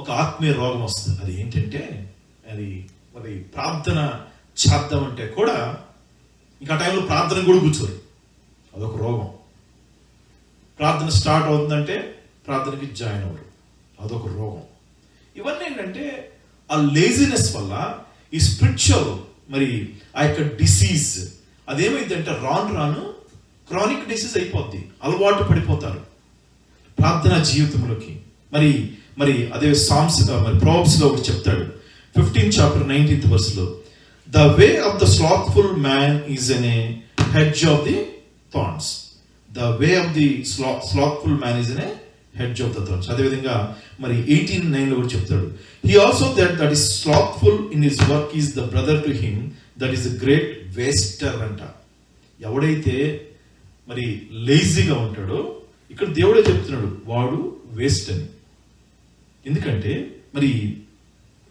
ఒక ఆత్మీయ రోగం వస్తుంది. అది ఏంటంటే మరి ప్రార్థన చేద్దామంటే కూడా ఇంకా టైంలో ప్రార్థన కూడా కూర్చోరు, అదొక రోగం. ప్రార్థన స్టార్ట్ అవుతుందంటే ప్రార్థనకి జాయిన్ అవ్వరు, అదొక రోగం. ఇవన్నీ ఏంటంటే ఆ లేజినెస్ వల్ల ఈ స్పిరిచువల్ మరి ఆ యొక్క డిసీజ్ అదేమైందంటే రాను క్రానిక్ డిసీజ్ అయిపోద్ది, అలవాటు పడిపోతారు ప్రార్థన జీవితంలోకి. మరి అదే మరి ప్రాబ్స్ లో ఒకటి చెప్తాడు 15th chapter 19th verse లో, the way of the slothful man is an a hedge of the thorns. The way of the slothful man is an a hedge of the thorns. అదేవిధంగా మరి 18:9 లో కూడా చెప్తాడు, he also that is slothful in his work is the brother to him that is the great waster అంట. ఎవడైతే మరి లేజీగా ఉంటాడో ఇక్కడ దేవుడే చెప్తున్నాడు వాడు వేస్ట్ అని. ఎందుకంటే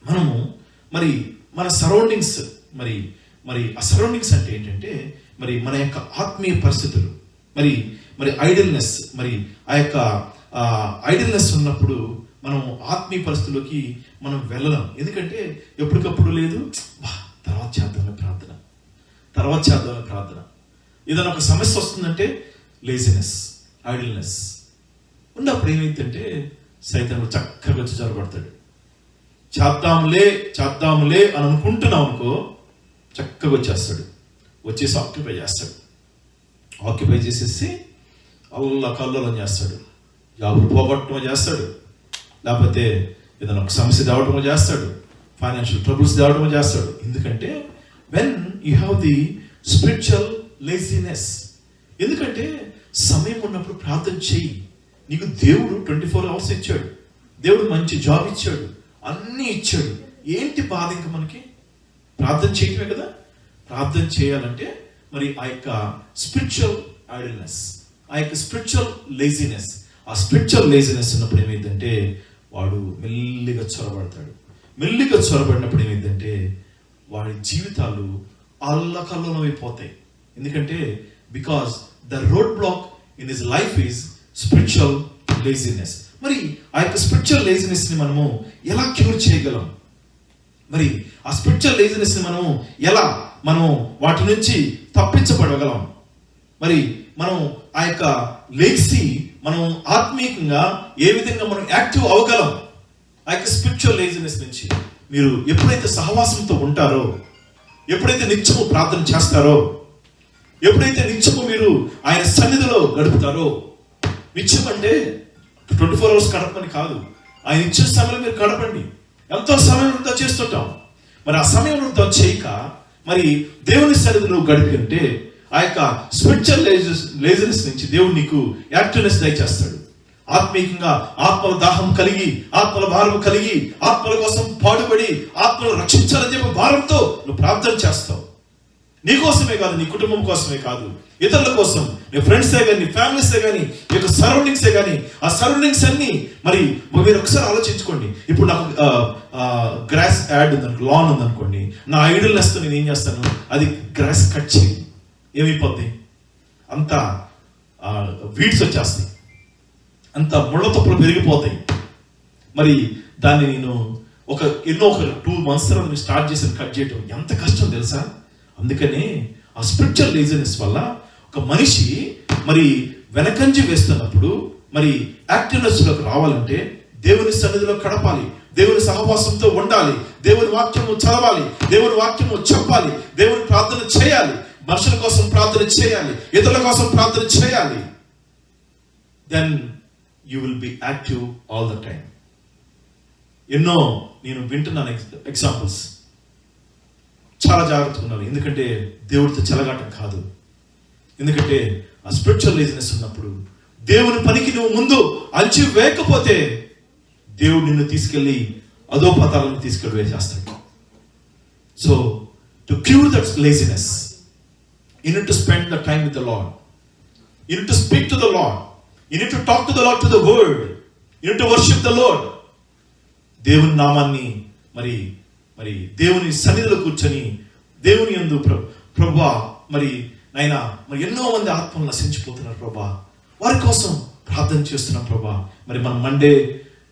మనము మన సరౌండింగ్స్ మరి ఆ సరౌండింగ్స్ అంటే ఏంటంటే మన యొక్క ఆత్మీయ పరిస్థితులు. మరి మరి ఐడిల్నెస్, మరి ఆ యొక్క ఐడిల్నెస్ ఉన్నప్పుడు మనం ఆత్మీయ పరిస్థితుల్లోకి మనం వెళ్ళలేం. ఎందుకంటే ఎప్పటికప్పుడు లేదు, తర్వాత చేద్దామని ప్రార్థన. ఏదైనా ఒక సమస్య వస్తుందంటే లేజినెస్, ఐడిల్నెస్ ఉన్నప్పుడు ఏమైందంటే సైతానుడు చక్కగా వచ్చి జరగబడతాడు. చేద్దాంలే అని అనుకుంటున్నాం అనుకో, చక్కగా వచ్చేసి ఆక్యుపై చేసేసి కల్లోలం చేస్తాడు. జాబులు పోగొట్టడం చేస్తాడు, లేకపోతే ఏదైనా ఒక సమస్య తేవటమో చేస్తాడు, ఫైనాన్షియల్ ట్రబుల్స్ తేవటమో చేస్తాడు. ఎందుకంటే when you have the spiritual laziness. ఎందుకంటే సమయం ఉన్నప్పుడు ప్రార్థన చెయ్యి. నీకు దేవుడు 24 hours ఇచ్చాడు, దేవుడు మంచి జాబ్ ఇచ్చాడు, అన్నీ ఇచ్చాడు. ఏంటి బాధ? ఇంకా మనకి ప్రార్థన చేయటమే కదా. ప్రార్థన చేయాలంటే మరి ఆ యొక్క స్పిరిచువల్ ఐడిల్నెస్, ఆ యొక్క స్పిరిచువల్ లేజినెస్, ఆ స్పిరిచువల్ లేజినెస్ ఉన్నప్పుడు ఏమైందంటే వాడు మెల్లిగా చొరబడతాడు. మెల్లిగా చొరబడినప్పుడు ఏమైందంటే వాడి జీవితాలు అల్లకల్లోలం అయిపోతాయి. ఎందుకంటే because the road block in his life is spiritual laziness. మరి ఆ యొక్క స్పిరిచువల్ లేజినెస్ ని మనము ఎలా క్యూర్ చేయగలం? మరి ఆ స్పిరిచువల్ లేజినెస్ ని మనం వాటి నుంచి తప్పించబడగలం? మరి మనం ఆ యొక్క లేచి మనం ఆత్మీయంగా ఏ విధంగా మనం యాక్టివ్ అవ్వగలం? ఆ యొక్క స్పిరిచువల్ లేజినెస్ నుంచి మీరు ఎప్పుడైతే సహవాసంతో ఉంటారో, ఎప్పుడైతే నిత్యము ప్రార్థన చేస్తారో, ఎప్పుడైతే నిత్యము మీరు ఆయన సన్నిధిలో గడుపుతారో, నిత్యం అంటే 24 hours గడపని కాదు, ఆయన ఇచ్చిన సమయంలో మీరు గడపండి. ఎంతో సమయం వృధా చేస్తుంటాం. మరి ఆ సమయం వృధా చేయక మరి దేవుని సన్నిధిలో గడిపి అంటే ఆ యొక్క స్పిరిచువల్ లేజినెస్ నుంచి దేవుడు నీకు యాక్టివ్నెస్ దయచేస్తాడు. ఆత్మీయంగా ఆత్మల దాహం కలిగి, ఆత్మల భారం కలిగి, ఆత్మల కోసం పాటుపడి ఆత్మలు రక్షించాలని చెప్పి భారంతో నువ్వు ప్రార్థన చేస్తావు. నీ కోసమే కాదు, నీ కుటుంబం కోసమే కాదు, ఇతరుల కోసం, నీ ఫ్రెండ్సే కానీ, నీ ఫ్యామిలీసే కానీ, నీ యొక్క సరౌండింగ్సే కానీ, ఆ సరౌండింగ్స్ అన్ని మరి మీరు ఒకసారి ఆలోచించుకోండి. ఇప్పుడు నాకు గ్రాస్ యాడ్ ఉందనుకో, లాన్ ఉందనుకోండి, నా ఐడిల్నెస్ తో నేను ఏం చేస్తాను, అది గ్రాస్ కట్ చేయి. ఏమైపోద్ది? అంత వీడ్స్ వచ్చేస్తాయి, అంత ముళ్ళ తప్పులు పెరిగిపోతాయి. మరి దాన్ని నేను ఒక 2 months తర్వాత స్టార్ట్ చేసిన కట్ చేయటం ఎంత కష్టం తెలుసా? అందుకనే ఆ స్పిరిచువల్ లేజినెస్ వల్ల ఒక మనిషి మరి వెనకంజి వేస్తున్నప్పుడు మరి యాక్టివ్నెస్ లోకి రావాలంటే దేవుని సన్నిధిలో గడపాలి, దేవుని సహవాసంతో ఉండాలి, దేవుని వాక్యము చదవాలి, దేవుని వాక్యము చెప్పాలి, దేవుని ప్రార్థన చేయాలి, మనుషుల కోసం ప్రార్థన చేయాలి, ఇతరుల కోసం ప్రార్థన చేయాలి. Then you will be active all the time. ఎన్నో నేను వింటున్నాను ఎగ్జాంపుల్స్. చాలా జాగ్రత్తగా ఉన్నాను, ఎందుకంటే దేవుడితో చెలగాటం కాదు. ఎందుకంటే ఆ స్పిరిచువల్ లేజినెస్ ఉన్నప్పుడు దేవుని పనికి నువ్వు ముందు అంచి వేయకపోతే దేవుడు నిన్ను తీసుకెళ్లి అధోపతాలను తీసుకెళ్ళి వేసేస్తాడు. So to cure that laziness, you need to spend the time with the Lord. You need to speak to the Lord. You need to talk to the Lord through the word. You need to worship the Lord. దేవుని నామాన్ని మరి దేవుని సన్నిధిలో కూర్చొని దేవుని యందు ప్రభువా మరి నాయనా మరి ఎన్నో మంది ఆత్మలు నశించిపోతున్నారు ప్రభువా, వారి కోసం ప్రార్థన చేస్తున్నాం ప్రభువా. మరి మనం మండే,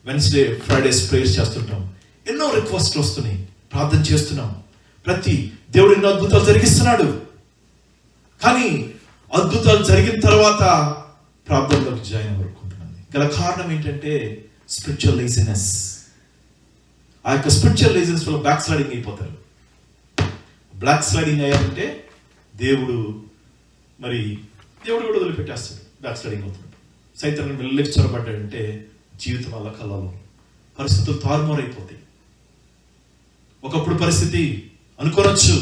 వెన్స్డే, ఫ్రైడేస్ ప్రేయర్స్ చేస్తుంటాం, ఎన్నో రిక్వెస్ట్లు వస్తున్నాయి, ప్రార్థన చేస్తున్నాం. ప్రతి దేవుడు ఎన్నో అద్భుతాలు జరిగిస్తున్నాడు. కానీ అద్భుతాలు జరిగిన తర్వాత ప్రార్థనలోకి జాయిన్ అవ్వకుంటున్నాను. గల కారణం ఏంటంటే స్పిరిచువల్ లేజినెస్. ఆ యొక్క స్పిరిచువల్ లేజినెస్ వల్ల బ్యాక్ స్లైడింగ్ అయిపోతారు. బ్లాక్ స్లైడింగ్ అయ్యారంటే దేవుడు కూడా వదిలిపెట్టేస్తాడు. బ్యాక్ స్లైడింగ్ అవుతున్నాడు. సైతాన్ని వెళ్ళి చొరబడ్డాడంటే జీవితం వల్ల కళ్ళలో పరిస్థితులు తారుమారైపోతాయి. ఒకప్పుడు పరిస్థితి అనుకోనొచ్చు,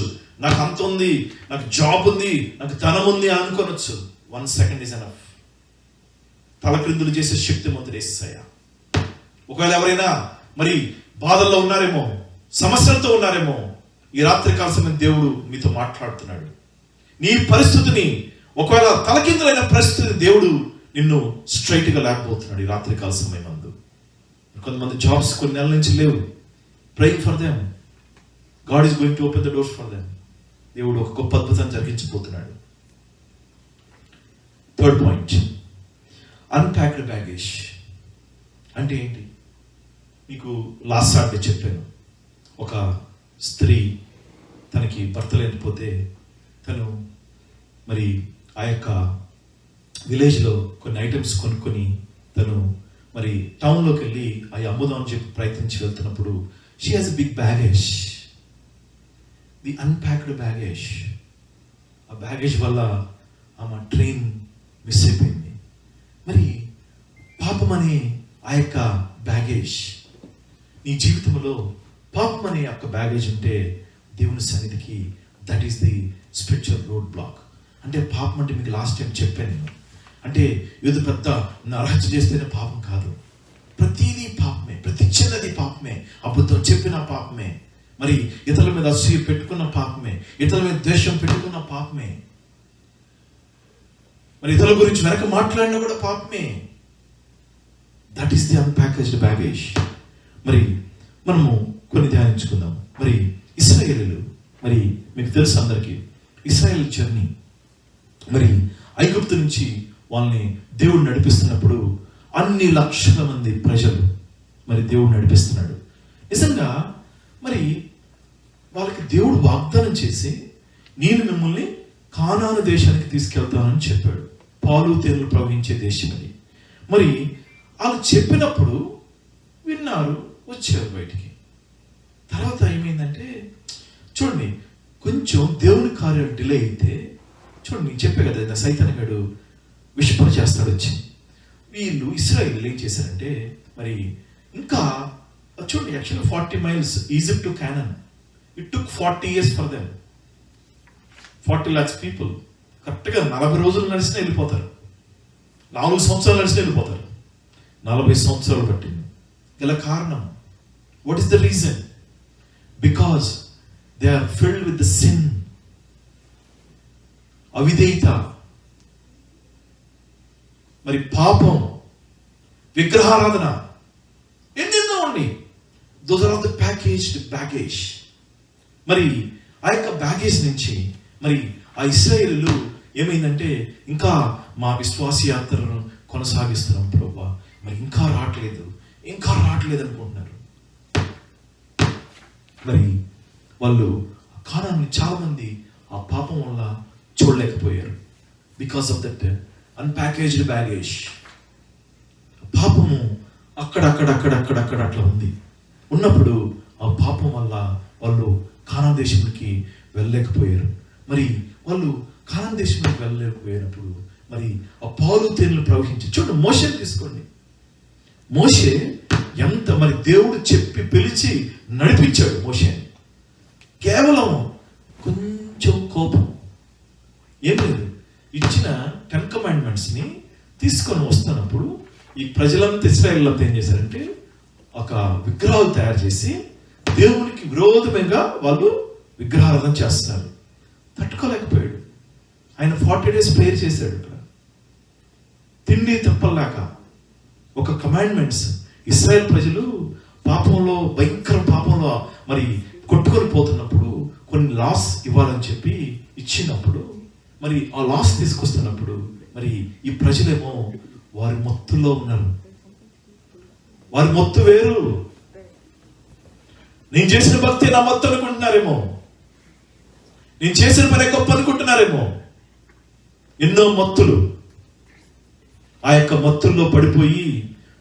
నాకు అంత ఉంది, నాకు జాబ్ ఉంది, నాకు ధనం ఉంది అని అనుకోనొచ్చు. 1 second is enough. తలక్రిందులు చేసే శక్తి మంత్రుడు యేసయ్య. ఒకవేళ ఎవరైనా మరి బాధల్లో ఉన్నారేమో, సమస్యలతో ఉన్నారేమో, ఈ రాత్రి కాల సమయం దేవుడు మీతో మాట్లాడుతున్నాడు. నీ పరిస్థితిని, ఒకవేళ తలకిందులైన పరిస్థితిని దేవుడు నిన్ను స్ట్రైట్ గా లేకపోతున్నాడు ఈ రాత్రి కాల సమయం నందు. కొంతమంది జాబ్స్ కొన్ని నెలల నుంచి లేవు. Praying for them. God is going to open the doors for them. దేవుడు ఒక గొప్ప అద్భుతాన్ని జరిగించబోతున్నాడు. 3rd అన్ప్యాక్డ్ బ్యాగేజ్ అంటే ఏంటి? మీకు లాస్ట్ సార్డే చెప్పాను. ఒక స్త్రీ తనకి భర్త లేకపోతే తను మరి ఆ యొక్క విలేజ్లో కొన్ని ఐటమ్స్ కొనుక్కొని తను మరి టౌన్లోకి వెళ్ళి అవి అమ్ముదాం అని చెప్పి ప్రయత్నించి వెళ్తున్నప్పుడు she has a big baggage, the unpacked baggage. ఆ బ్యాగేజ్ వల్ల ఆమె ట్రైన్ మిస్ అయిపోయింది. మరి పాపం అనే ఆ యొక్క బ్యాగేజ్ నీ జీవితంలో, పాపం అనే యొక్క బ్యాగేజ్ ఉంటే దేవుని సన్నిధికి that is the spiritual road block. అంటే పాపం అంటే మీకు లాస్ట్ టైం చెప్పాను నేను. అంటే ఏదో పెద్ద నరహత్య చేస్తేనే పాపం కాదు, ప్రతిదీ పాపమే, ప్రతి చిన్నది పాపమే. అబద్ధం చెప్పిన పాపమే, మరి ఇతరుల మీద అసూయ పెట్టుకున్న పాపమే, ఇతరుల మీద ద్వేషం పెట్టుకున్న పాపమే, మరి ఇతరుల గురించి వెనక మాట్లాడినా కూడా పాపమే. That is the unpackaged baggage. మరి మనము కొన్ని ధ్యానించుకుందాం. మరి ఇశ్రాయేలీలు, మరి మీకు తెలుసు అందరికీ ఇశ్రాయేల్ జర్నీ, మరి ఐగుప్తు నుంచి వాళ్ళని దేవుడు నడిపిస్తున్నప్పుడు అన్ని లక్షల మంది ప్రజలు మరి దేవుడు నడిపిస్తున్నాడు. నిజంగా మరి వాళ్ళకి దేవుడు వాగ్దానం చేసి నేను మిమ్మల్ని కానాను దేశానికి తీసుకెళ్తానని చెప్పాడు. పాలు తేనెలు ప్రవహించే దేశం అది. మరి వాళ్ళు చెప్పినప్పుడు విన్నారు, వచ్చారు బయటికి. తర్వాత ఏమైందంటే చూడండి, కొంచెం దేవుని కార్యాలు డిలే అయితే చూడండి, చెప్పే కదా సైతానగాడు విషపన చేస్తాడు వచ్చి. వీళ్ళు ఇశ్రాయేలీలు ఏం చేశారంటే మరి ఇంకా చూడండి, యాక్చువల్గా 40 miles Egypt to Conan. It took 40 years for them. 40 lakhs people కరెక్ట్గా 40 రోజులు నడిచినా వెళ్ళిపోతారు, 4 సంవత్సరాలు నడిచినా వెళ్ళిపోతారు. 40 సంవత్సరాలు పట్టింది. గల కారణం, what is the reason? Because they are filled with the sin, అవిధేయత, మరి పాపం, విగ్రహారాధన, ఎన్నెన్నో ఉండి. Those are of the packaged baggage. మరి ఆ యొక్క బ్యాగేజ్ నుంచి మరి ఆ ఇశ్రాయేలీలు ఏమైందంటే ఇంకా మా విశ్వాస యాత్రను కొనసాగిస్తున్నాం ప్రభువా, మరి ఇంకా రావట్లేదు అనుకుంటున్నారు. మరి వాళ్ళు కానాన్ని చాలా మంది ఆ పాపం వల్ల చూడలేకపోయారు. Because of that unpackaged baggage. పాపము అక్కడ అట్లా ఉంది. ఉన్నప్పుడు ఆ పాపం వల్ల వాళ్ళు కానాను దేశానికి వెళ్ళలేకపోయారు. మరి వాళ్ళు కానాను దేశానికి వెళ్ళలేకపోయినప్పుడు మరి ఆ పాలు తేనెలు ప్రవహించి, చూడండి మోషేని తీసుకోండి. మోషే ఎంత మరి దేవుడు చెప్పి పిలిచి నడిపించాడు మోషేని. కేవలం కొంచెం కోపం, ఏం లేదు, ఇచ్చిన 10 commandments తీసుకొని వస్తున్నప్పుడు ఈ ప్రజలంతా ఇశ్రాయేలీలంతా ఏం చేశారంటే ఒక విగ్రహాలు తయారు చేసి దేవునికి విరోధంగా వాళ్ళు విగ్రహారాధన చేస్తున్నారు. తట్టుకోలేకపోయాడు. ఆయన 40 days ప్రేయర్ చేశాడు. ఇక్కడ తిండి తప్పలాక ఒక కమాండ్మెంట్స్, ఇశ్రాయేల్ ప్రజలు పాపంలో, భయంకర పాపంలో మరి కొట్టుకొని పోతున్నప్పుడు కొన్ని లాస్ ఇవ్వాలని చెప్పి ఇచ్చినప్పుడు, మరి ఆ లాస్ తీసుకొస్తున్నప్పుడు మరి ఈ ప్రజలేమో వారి మత్తులో ఉన్నారు. వారి మత్తు వేరు. నేను చేసిన భక్తి నా మత్తు అనుకుంటున్నారేమో, నేను చేసిన పని గొప్ప అనుకుంటున్నారేమో. ఎన్నో మత్తులు, ఆ యొక్క మత్తుల్లో పడిపోయి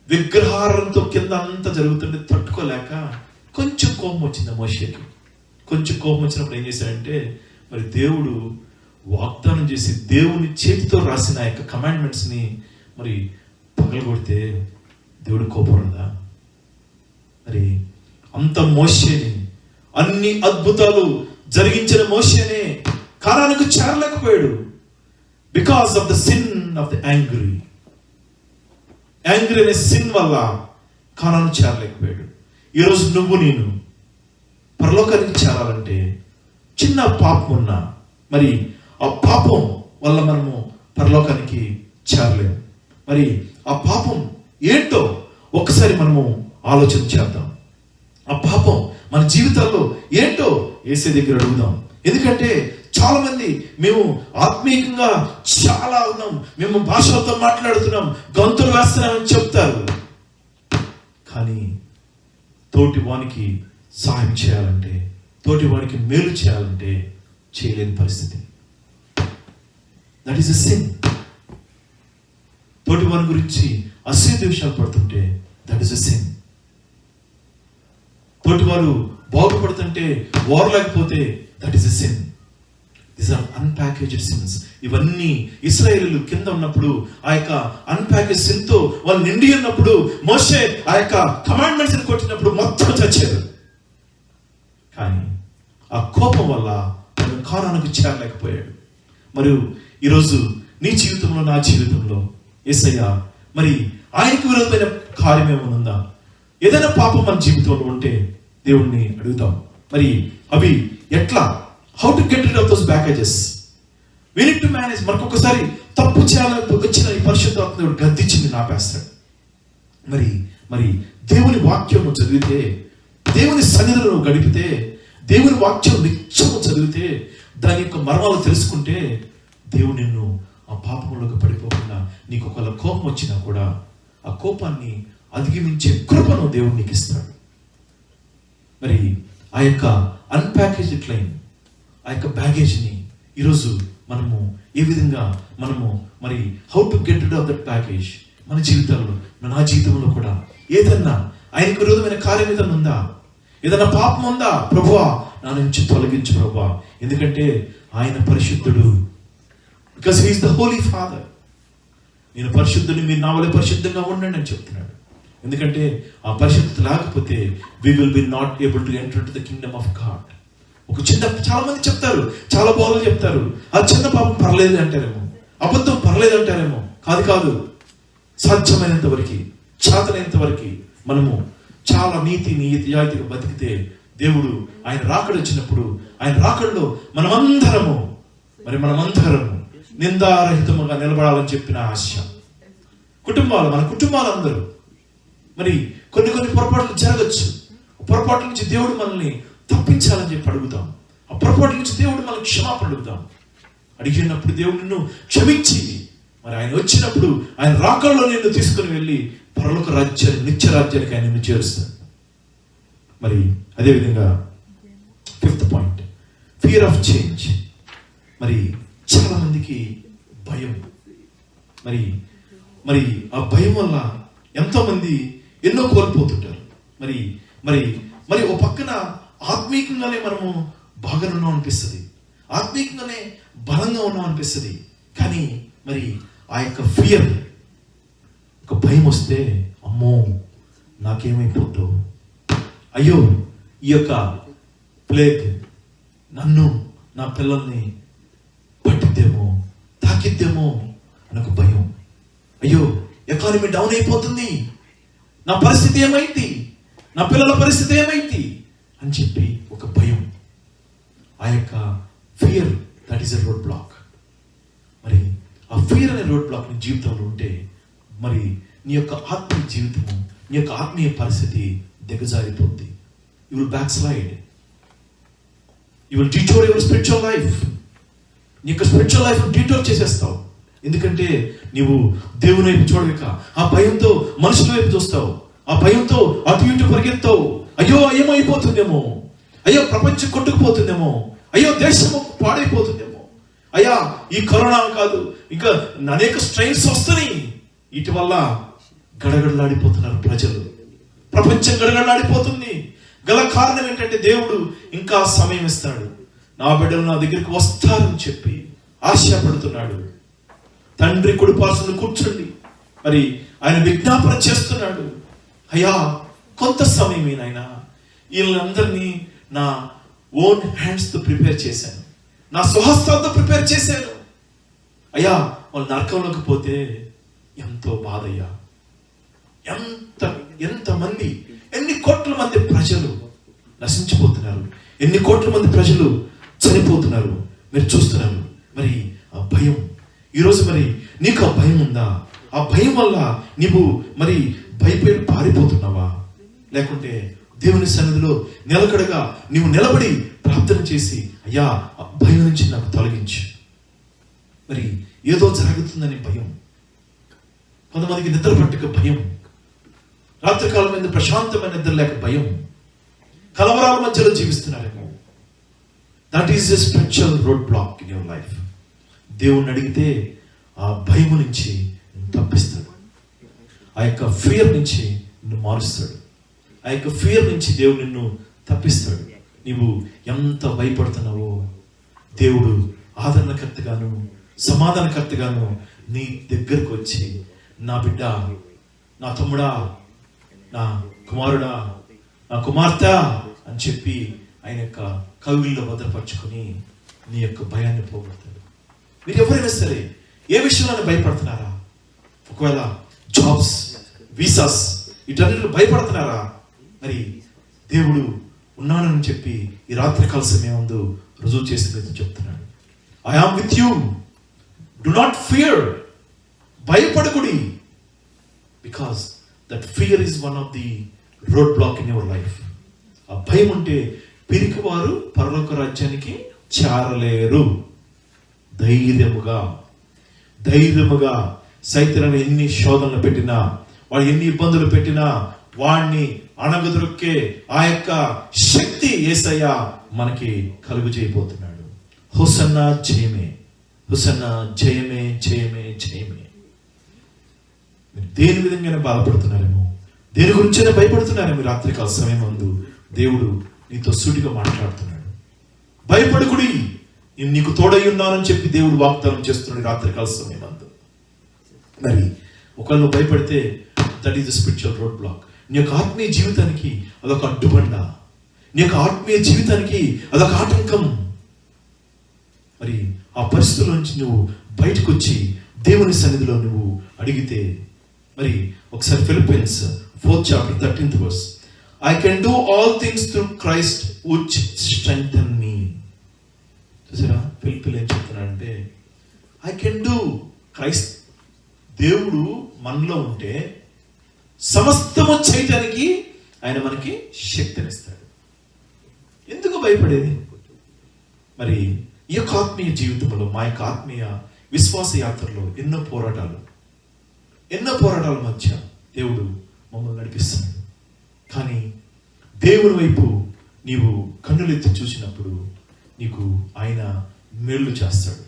విగ్రహారంతో కింద అంతా జరుగుతుంటే తట్టుకోలేక కొంచెం కోపం వచ్చింది మోషేకి. కొంచెం కోపం వచ్చినప్పుడు ఏం చేశాడంటే మరి దేవుడు వాగ్దానం చేసి దేవుని చేతితో రాసిన ఆ యొక్క కమాండ్మెంట్స్ని మరి పగలగొడితే దేవుడు కోపం ఉందా? మరి అంత మోషేని, అన్ని అద్భుతాలు జరిగించిన మోషేనే కానానుకు చేరలేకపోయాడు. Because of the sin of the angry అనే సిన్ వల్ల కానాను చేరలేకపోయాడు. ఈరోజు నువ్వు నేను పరలోకానికి చేరాలంటే చిన్న పాపం ఉన్నా మరి ఆ పాపం వల్ల మనము పరలోకానికి చేరలేము. మరి ఆ పాపం ఏంటో ఒకసారి మనము ఆలోచన చేద్దాం. ఆ పాపం మన జీవితాల్లో ఏంటో యేసే దగ్గర అడుగుదాం. ఎందుకంటే చాలా మంది మేము ఆత్మీయంగా చాలా ఉన్నాం, మేము భాషలతో మాట్లాడుతున్నాం, గొంతులు వేస్తున్నామని చెప్తారు. కానీ తోటి వానికి సహాయం చేయాలంటే, తోటి వానికి మేలు చేయాలంటే చేయలేని పరిస్థితి. That is a sin. తోటి వారి గురించి అసహ్య పడుతుంటే దట్ ఈస్ ఎ సిన్. తోటి వారు బాగుపడుతుంటే ఓరలేకపోతే that is a sin. These are unpackaged sins. ఇవన్నీ ఇశ్రాయేలీయులు కింద ఉన్నప్పుడు ఆ యొక్క అన్ప్యాకేజ్ సిన్ తో వాళ్ళు నిండి ఉన్నప్పుడు మోషే ఆ యొక్క కమాండ్మెంట్స్ కొట్టినప్పుడు మొత్తం చచ్చారు. కానీ ఆ కోపం వల్ల ఆయన కానానుకు చేరలేకపోయాడు. మరియు ఈరోజు నీ జీవితంలో, నా జీవితంలో యేసయ్య మరి ఆయనకు విరోధమైన కార్యం ఏమైనా ఉందా? ఏదైనా పాపం మన జీవితంలో ఉంటే దేవుణ్ణి అడుగుతాం. మరి అవి ఎట్లా, how to get rid of those baggages? We need to manage. మనకొకసారి తప్పు చేయాలని వచ్చిన ఈ పరిశుద్ధాత్మ దేవుడు గద్దించింది నాపేస్తాడు. మరి మరి దేవుని వాక్యం చదివితే, దేవుని సన్నిధిలో గడిపితే, దేవుని వాక్యం నిత్యము చదివితే, దాని యొక్క మర్మాలు తెలుసుకుంటే దేవుడు నిన్ను ఆ పాపంలోకి పడిపోకుండా, నీకు ఒకవేళ కోపం వచ్చినా కూడా ఆ కోపాన్ని అధిగమించే కృపను దేవుడు నీకు ఇస్తాడు. మరి ఆ యొక్క అన్ప్యాకేజ్డ్ క్లైమ్, ఆ యొక్క బ్యాగేజ్ని ఈరోజు మనము ఏ విధంగా మనము మరి how to get rid of that baggage మన జీవితాల్లో, నా జీవితంలో కూడా ఏదన్నా ఆయనకు విరోధమైన కార్యం ఏదన్నా ఉందా? ఏదన్నా పాపం ఉందా? ప్రభువా నా నుంచి తొలగించు ప్రభువా. ఎందుకంటే ఆయన పరిశుద్ధుడు. Because he is the holy father. నేను పరిశుద్ధుని, మీరు నా వలె పరిశుద్ధంగా ఉండండి అని చెప్తున్నాడు. ఎందుకంటే ఆ పరిశుద్ధత లేకపోతే we will be not able to enter into the kingdom of God. ఒక చిన్న, చాలా మంది చెప్తారు, చాలా బోధలు చెప్తారు, ఆ చిన్న పాపం పర్లేదు అంటారేమో, అబద్ధం పర్లేదు అంటారేమో. కాదు, సాధ్యమైనంత వరకు, చేతనైనంత వరకు మనము చాలా నిజాయితీగా బతికితే దేవుడు ఆయన రాకడ వచ్చినప్పుడు, ఆయన రాకడలో మనమందరము నిందారహితముగా నిలబడాలని చెప్పిన ఆశ. మన కుటుంబాలందరూ మరి కొన్ని పొరపాట్లు జరగచ్చు. పొరపాట్ల నుంచి దేవుడు మనల్ని తప్పించాలని చెప్పి అడుగుతాం. ఆ పొరపాట్ల నుంచి దేవుడు మనల్ని క్షమాపణ అడుగుతాం. అడిగినప్పుడు దేవుడు నిన్ను క్షమించి మరి ఆయన వచ్చినప్పుడు ఆయన రాకడలో నిన్ను తీసుకుని వెళ్ళి పరలోక రాజ్యాన్ని, నిత్య రాజ్యానికి ఆయన నిన్ను చేరుస్తాడు. మరి అదేవిధంగా 5th point, fear of change. మరి చాలా మందికి భయం. మరి ఆ భయం వల్ల ఎంతో మంది ఎన్నో కోల్పోతుంటారు. మరి ఓ పక్కన ఆత్మీయంగానే మనము బాగా ఉన్నాం అనిపిస్తుంది, ఆత్మీయంగానే బలంగా ఉన్నాం అనిపిస్తుంది. కానీ మరి ఆ యొక్క ఫియర్, ఒక భయం వస్తే అమ్మో నాకేమైపోద్దు, అయ్యో ఈ యొక్క ప్లేగ్ నన్ను, నా పిల్లల్ని పట్టిద్దేమో, తాకిద్దేమో అని ఒక భయం. అయ్యో ఎకానమీ డౌన్ అయిపోతుంది, నా పరిస్థితి ఏమైంది, నా పిల్లల పరిస్థితి ఏమైంది అని చెప్పి ఒక భయం. ఆ యొక్క fear, that is a road block. మరి ఆ ఫియర్ అనే రోడ్ బ్లాక్ నీ జీవితంలో ఉంటే మరి నీ యొక్క ఆత్మీయ జీవితము, నీ యొక్క ఆత్మీయ పరిస్థితి దిగజారిపోద్ది. You will back slide, you will detour your spiritual life. నీ యొక్క స్పిరిచువల్ లైఫ్ డిటోర్ చేసేస్తావు. ఎందుకంటే నీవు దేవుని వైపు చూడలేక ఆ భయంతో మనుషుల వైపు చూస్తావు, ఆ భయంతో అటు ఇటు పరిగెత్తావు. అయ్యో ఏమైపోతుందేమో, అయ్యో ప్రపంచం కొట్టుకుపోతుందేమో, అయ్యో దేశము పాడైపోతుందేమో, అయ్యా ఈ కరోనా కాదు ఇంకా అనేక స్ట్రెయిన్స్ వస్తున్నాయి, వీటి వల్ల గడగడలాడిపోతున్నారు ప్రజలు, ప్రపంచం గడగడలాడిపోతుంది. గల కారణం ఏంటంటే దేవుడు ఇంకా సమయం ఇస్తాడు, నా బిడ్డలు నా దగ్గరికి వస్తారని చెప్పి ఆశపడుతున్నాడు. తండ్రి కుడిపార్శ్వన కూర్చోండి మరి ఆయన విజ్ఞాపన చేస్తున్నాడు. అయ్యా కొంత సమయమేనైనా వీళ్ళందరినీ నా ఓన్ హ్యాండ్స్తో ప్రిపేర్ చేశాను, నా స్వహస్తాలతో ప్రిపేర్ చేశాను. అయ్యా వాళ్ళు నరకంలోకి పోతే ఎంతో బాధయ్యా. ఎంతమంది, ఎన్ని కోట్ల మంది ప్రజలు నశించిపోతున్నారు, ఎన్ని కోట్ల మంది ప్రజలు చనిపోతున్నారు మీరు చూస్తున్నారు. మరి ఆ భయం ఈరోజు మరి నీకు ఆ భయం ఉందా? ఆ భయం వల్ల నీవు మరి భయపడి పారిపోతున్నావా? లేకుంటే దేవుని సన్నిధిలో నిలకడగా నీవు నిలబడి ప్రార్థన చేసి, అయ్యా ఆ భయం నుంచి నాకు తొలగించు. మరి ఏదో జరుగుతుందని భయం, కొంతమందికి నిద్ర పట్టక భయం, రాత్రికాలం మీద ప్రశాంతమైన నిద్ర లేక భయం, కలవరాల మధ్యలో జీవిస్తున్నారేమో. That is a spiritual road block in your life. దేవుణ్ణి అడిగితే ఆ భయం నుంచి తప్పిస్తాడు, ఆ యొక్క ఫియర్ నుంచి నిన్ను మారుస్తాడు, ఆ యొక్క ఫియర్ నుంచి దేవుడు నిన్ను తప్పిస్తాడు. నీవు ఎంత భయపడుతున్నావో దేవుడు ఆదరణకర్తగాను సమాధానకర్తగాను నీ దగ్గరకు వచ్చి, నా బిడ్డ, నా తమ్ముడా, నా కుమారుడా, నా కుమార్తె అని చెప్పి ఆయన యొక్క కవిల్లో భద్రపరుచుకొని నీ యొక్క భయాన్ని పోగొడతాడు. మీరు ఎవరైనా సరే ఏ విషయంలో భయపడుతున్నారా? ఒకవేళ జాబ్స్, వీసాస్, వీటన్నిటిలో భయపడుతున్నారా? మరి దేవుడు ఉన్నానని చెప్పి ఈ రాత్రికాల సమయమందు రుజువు చేసినట్టు చెప్తున్నాడు. I am with you, do not fear. భయపడకుడి. Because that fear is one of the road block in your life. ఆ భయం ఉంటే పిరికి వారు పరలోక రాజ్యానికి చేరలేరు. ధైర్యముగా సైతాను ఎన్ని శోధనలు పెట్టినా, వాడు ఎన్ని ఇబ్బందులు పెట్టినా వాడిని అణగదొక్కే ఆ యొక్క శక్తి యేసయ్య మనకి కలుగు చేయబోతున్నాడు. హోసన్నా జయమే, హోసన్నా జయమే, జయమే, జయమే. మీరు దేని విధంగానే బాధపడుతున్నారేమో, దేని గురించైనా భయపడుతున్నారేమో, రాత్రికాల సమయం ముందు దేవుడు నీతో సూటిగా మాట్లాడుతున్నాడు. భయపడకుడి, నేను నీకు తోడై ఉన్నానని చెప్పి దేవుడు వాగ్దానం చేస్తున్నాడు రాత్రికాల సమయం అందు. మరి ఒకళ్ళు భయపడితే that is the spiritual road block. నీ యొక్క ఆత్మీయ జీవితానికి అదొక అడ్డుబండ, నీ యొక్క ఆత్మీయ జీవితానికి అదొక ఆటంకం. మరి ఆ పరిస్థితుల నుంచి నువ్వు బయటకు వచ్చి దేవుని సన్నిధిలో నువ్వు అడిగితే, మరి ఒకసారి Philippians 4th chapter 13th verse, I can do all things through Christ which strengthen me. చూసారా ఫిలిపియన్లు ఏం చెప్తున్నాడంటే, ఐ కెన్ డూ. క్రైస్ట్ దేవుడు మనలో ఉంటే సమస్తము చేయటానికి ఆయన మనకి శక్తినిస్తాడు. ఎందుకు భయపడేది? మరి ఈ యొక్క ఆత్మీయ జీవితంలో, మా యొక్క ఆత్మీయ విశ్వాస యాత్రలో ఎన్నో పోరాటాల మధ్య దేవుడు మమ్మల్ని నడిపిస్తున్నాడు. కానీ దేవుని వైపు నీవు కన్నులెత్తి చూసినప్పుడు నీకు ఆయన మేలు చేస్తాడు.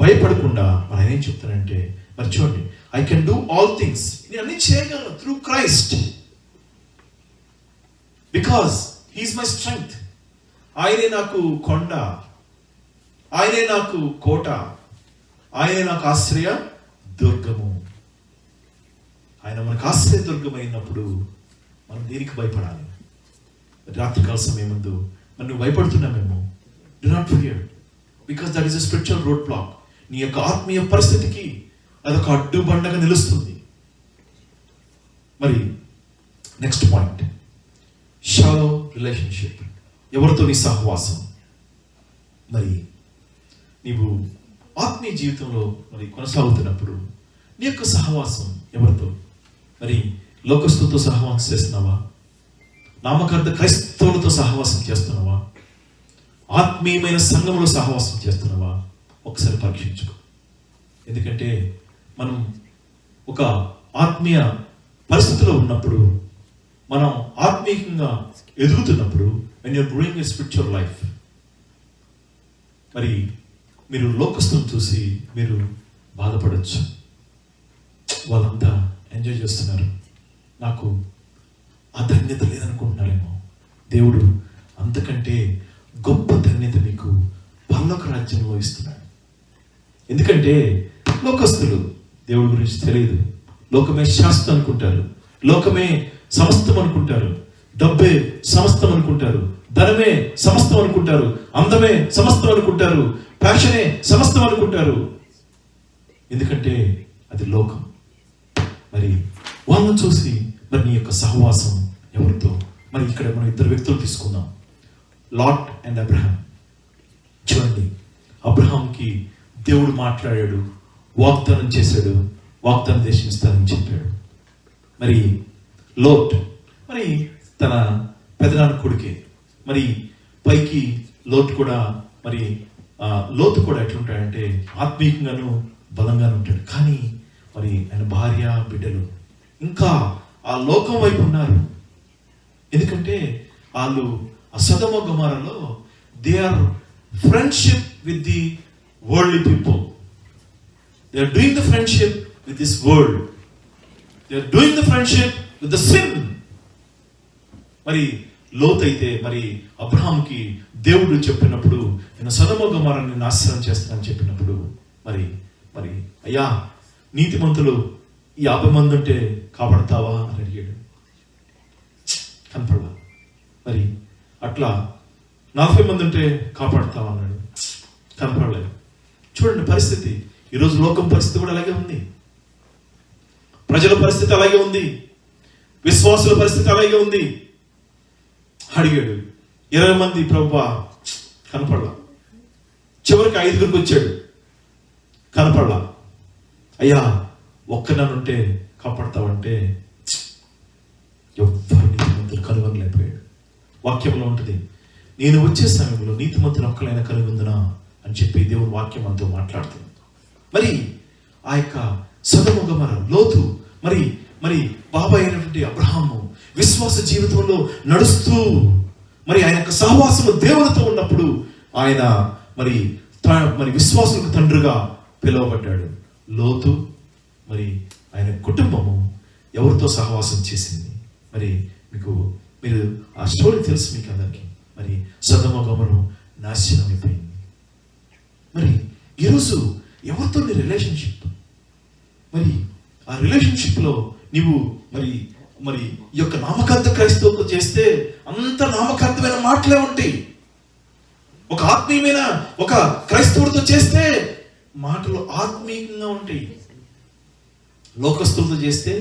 భయపడకుండా మరి ఆయన ఏం చెప్తానంటే, మరి చూడండి, I can do all things, నేను అన్ని చేయగలను through Christ, because he is my strength. ఆయనే నాకు కొండ, ఆయనే నాకు కోట, ఆయనే నాకు ఆశ్రయ దుర్గము. ఆయన మనకు ఆశ్రయ దుర్గం అయినప్పుడు మనం దేనికి భయపడాలి? రాత్రికాల సమయం ముందు మరి నువ్వు భయపడుతున్నామేమో, do not fear, because that is a spiritual road block. నీ యొక్క ఆత్మీయ పరిస్థితికి అదొక అడ్డుబండగా నిలుస్తుంది. మరి నెక్స్ట్ పాయింట్, షాలో రిలేషన్షిప్. ఎవరితో నీ సహవాసం? మరి నీవు ఆత్మీయ జీవితంలో మరి కొనసాగుతున్నప్పుడు నీ యొక్క సహవాసం ఎవరితో? మరి లోకస్తులతో సహవాసం చేస్తున్నావా? నామకార్థ క్రైస్తవులతో సహవాసం చేస్తున్నావా? ఆత్మీయమైన సంఘంలో సహవాసం చేస్తున్నావా? ఒకసారి పరీక్షించుకో. ఎందుకంటే మనం ఒక ఆత్మీయ పరిస్థితిలో ఉన్నప్పుడు, మనం ఆత్మీయంగా ఎదుగుతున్నప్పుడు, when you're growing a spiritual life, మరి మీరు లోకస్తులను చూసి మీరు బాధపడచ్చు. వాళ్ళంతా ఎంజాయ్ చేస్తున్నారు, నాకు ఆ ధన్యత లేదనుకుంటున్నారేమో. దేవుడు అంతకంటే గొప్ప ధన్యత మీకు పరలోక రాజ్యంలో ఇస్తున్నాడు. ఎందుకంటే లోకస్తులు దేవుడి గురించి తెలియదు, లోకమే శాస్త్రం అనుకుంటారు, లోకమే సమస్తం అనుకుంటారు, డబ్బే సమస్తం అనుకుంటారు, ధనమే సమస్తం అనుకుంటారు, అందమే సమస్తం అనుకుంటారు, ప్యాషనే సమస్తం అనుకుంటారు. ఎందుకంటే అది లోకం. మరి వాళ్ళని చూసి మరి నీ యొక్క సహవాసం ఎవరితో? మరి ఇక్కడ మనం ఇద్దరు వ్యక్తులు తీసుకుందాం, లాట్ అండ్ అబ్రహాం. చూడండి, అబ్రహాంకి దేవుడు మాట్లాడాడు, వాగ్దానం చేశాడు, వాగ్దానం దేశం ఇస్తానని చెప్పాడు. మరి లోట్ మరి తన పెదనాన్న కొడుకే. మరి పైకి లోతు కూడా మరి లోతు కూడా ఎట్లుంటాడంటే ఆత్మీయంగాను బలంగాను ఉంటాడు. కానీ మరి ఆయన భార్య బిడ్డలు ఇంకా ఆ లోకం వైపు ఉన్నారు. ఎందుకంటే వాళ్ళు ఆ సొదొమ గొమొర్రాలో they are friendship with the worldly people. They are doing the friendship with this world. They are doing the friendship with the sin. మరి లోతు అయితే మరి అబ్రహాంకి దేవుడు చెప్పినప్పుడు నేను సొదొమ గొమొర్రాని నాశనం చేస్తానని చెప్పినప్పుడు మరి మరి అయ్యా నీతిమంతులు 50 మంది ఉంటే కాపాడతావా అని అడిగాడు. కనపడలా. మరి అట్లా 40 మంది ఉంటే కాపాడతావా అన్నాడు. కనపడలేదు. చూడండి పరిస్థితి. ఈరోజు లోకం పరిస్థితి కూడా అలాగే ఉంది. ప్రజల పరిస్థితి అలాగే ఉంది. విశ్వాసుల పరిస్థితి అలాగే ఉంది. అడిగాడు 20 మంది, ప్రభువా కనపడలా. చివరికి 5గురికి వచ్చాడు, కనపడలా. అయ్యా ఒక్కననుంటే కాపాడతావంటే ఎవ్వరు నీతిమంతులు కనుగొనలేకపోయాడు. వాక్యంలో ఉంటుంది, నేను వచ్చే సమయంలో నీతిమంతులు ఒక్కలైనా కనుగొందునా అని చెప్పి దేవుని వాక్యం అంతా మాట్లాడుతుంది. మరి ఆ యొక్క సొదొమ గొమొర్రా లోతు మరి మరి బాబాయ్ అయినటువంటి అబ్రహాము విశ్వాస జీవితంలో నడుస్తూ మరి ఆయన యొక్క సహవాసము దేవునితో ఉన్నప్పుడు ఆయన మరి మరి విశ్వాసులకు తండ్రిగా పిలువబడ్డాడు. లోతు మరి ఆయన కుటుంబము ఎవరితో సహవాసం చేసింది? మరి మీరు ఆ స్టోరీ తెలుసు మీకు అందరికీ. మరి సొదొమ గొమొర్రా నాశనం అయిపోయింది. మరి ఈరోజు ఎవరితో నీ రిలేషన్షిప్? మరి ఆ రిలేషన్షిప్లో నీవు మరి మరి ఈ యొక్క నామకార్థ క్రైస్తవుతో చేస్తే అంత నామకార్థమైన మాటలే ఉంటాయి. ఒక ఆత్మీయమైన ఒక క్రైస్తవుడితో చేస్తే మాటలు ఆత్మీయంగా ఉంటాయి. లోకస్తులతో చేస్తే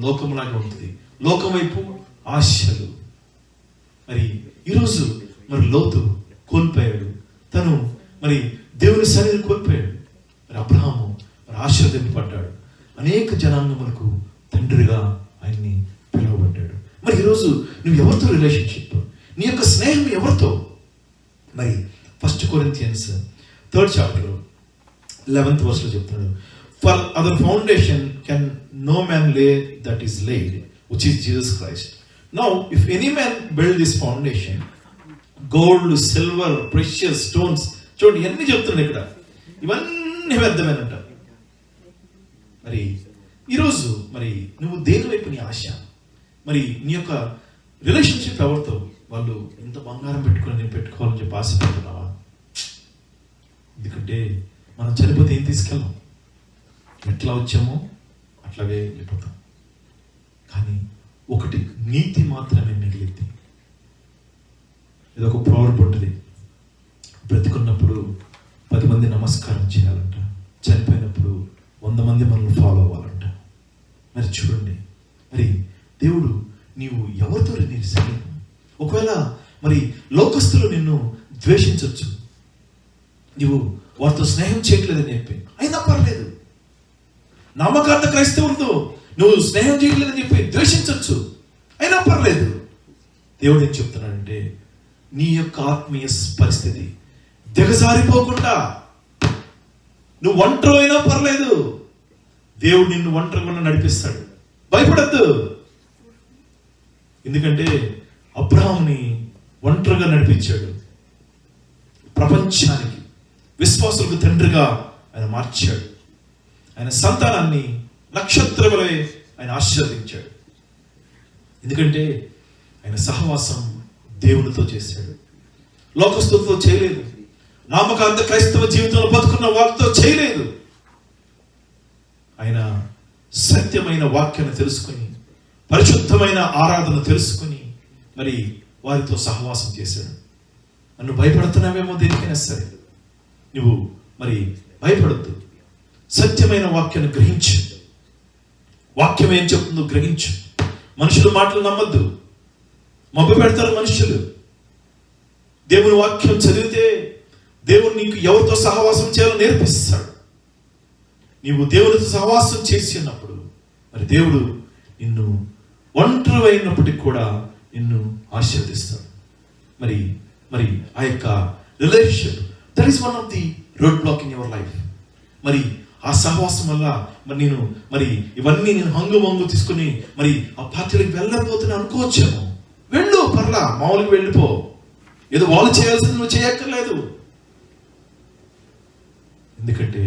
లోకంలాగా ఉంటుంది. లోకం వైపు ఆశలు. మరి ఈరోజు మరి లోతు కోల్పోయాడు. తను మరి దేవుని సన్నిధిని కోల్పోయాడు. మరి అబ్రహాము మరి ఆశీర్వదింపబడ్డాడు. అనేక జనాంగములకు తండ్రిగా ఆయన్ని పిలువబడ్డాడు. మరి ఈరోజు నువ్వు ఎవరితో రిలేషన్షిప్? నీ యొక్క స్నేహం ఎవరితో? మరి 1 Corinthians 3rd chapter 11th verse లో చెప్తున్నాడు, for other foundation can no man lay that is laid which is Jesus Christ. Now if any man build this foundation, gold, silver, precious stones, చూడండి ఇవన్నీ చెప్తున్నాడు ఇక్కడ. ఇవన్నీ వ్యర్థమేనంట. మరి ఈరోజు మరి నువ్వు దేని వైపు నీ ఆశ? మరి నీ యొక్క రిలేషన్షిప్ ఎవరితో? వాళ్ళు ఎంత బంగారం పెట్టుకొని నేను పెట్టుకోవాలని చెప్పి ఆశపడుతున్నావా? ఎందుకంటే మనం చనిపోతే ఏం తీసుకెళ్ళాం. ఎట్లా వచ్చామో అట్లాగే వెళ్ళిపోతాం. కానీ ఒకటి నీతి మాత్రమే మిగిలింది. ఇదొక ప్రవర్బ్ ఉంటుంది, బ్రతికున్నప్పుడు 10 మంది నమస్కారం చేయాలంట, చనిపోయినప్పుడు 100 మంది మనల్ని ఫాలో అవ్వాలంట. మరి చూడండి, మరి దేవుడు నీవు ఎవరితో నీ స్నేహం? ఒకవేళ మరి లోకస్తులు నిన్ను ద్వేషించవచ్చు, నీవు వారితో స్నేహం చేయట్లేదని చెప్పి, అయినా పర్లేదు. నామకార్థ క్రైస్తవులతో నువ్వు స్నేహం చేయట్లేదని చెప్పి ద్వేషించవచ్చు, అయినా పర్లేదు. దేవుడు ఏం చెప్తున్నాడంటే, నీ యొక్క ఆత్మీయ పరిస్థితి దిగజారిపోకుండా నువ్వు ఒంటరి అయినా పర్లేదు, దేవుడు నిన్ను ఒంటరిగా నడిపిస్తాడు. భయపడద్దు. ఎందుకంటే అబ్రహాముని ఒంటరిగా నడిపించాడు. ప్రపంచానికి విశ్వాసులకు తండ్రిగా ఆయన మార్చాడు. ఆయన సంతానాన్ని నక్షత్రములే ఆయన ఆశీర్వదించాడు. ఎందుకంటే ఆయన సహవాసం దేవునితో చేశాడు, లోకస్తులతో చేయలేదు. నామకార్థ క్రైస్తవ జీవితంలో బతుకున్న వారితో చేయలేదు. ఆయన సత్యమైన వాక్యాన్ని తెలుసుకొని, పరిశుద్ధమైన ఆరాధన తెలుసుకొని మరి వారితో సహవాసం చేశాడు. నన్ను భయపడుతున్నావేమో దేనికైనా సరే, నువ్వు మరి భయపడద్దు. సత్యమైన వాక్యాన్ని గ్రహించు. వాక్యం ఏం చెప్తుందో గ్రహించు. మనుషుల మాటలు నమ్మద్దు. మభ్య పెడతారు మనుషులు. దేవుని వాక్యం చదివితే దేవుడు నీకు ఎవరితో సహవాసం చేయాలో నేర్పిస్తాడు. నీవు దేవునితో సహవాసం చేసి ఉన్నప్పుడు మరి దేవుడు నిన్ను ఒంటరి అయినప్పటికీ కూడా నిన్ను ఆశీర్వదిస్తాడు. మరి మరి ఆ యొక్క relationship that is one of the road block in your life. మరి ఆ సహవాసం వల్ల మరి నేను మరి ఇవన్నీ నేను హంగు తీసుకుని మరి ఆ పార్టీలకు వెళ్ళకపోతున్నా అనుకోవచ్చాను. వెళ్ళు, పర్లా, మామూలుగా వెళ్ళిపో. ఏదో వాళ్ళు చేయాల్సింది నువ్వు చేయక్కర్లేదు. ఎందుకంటే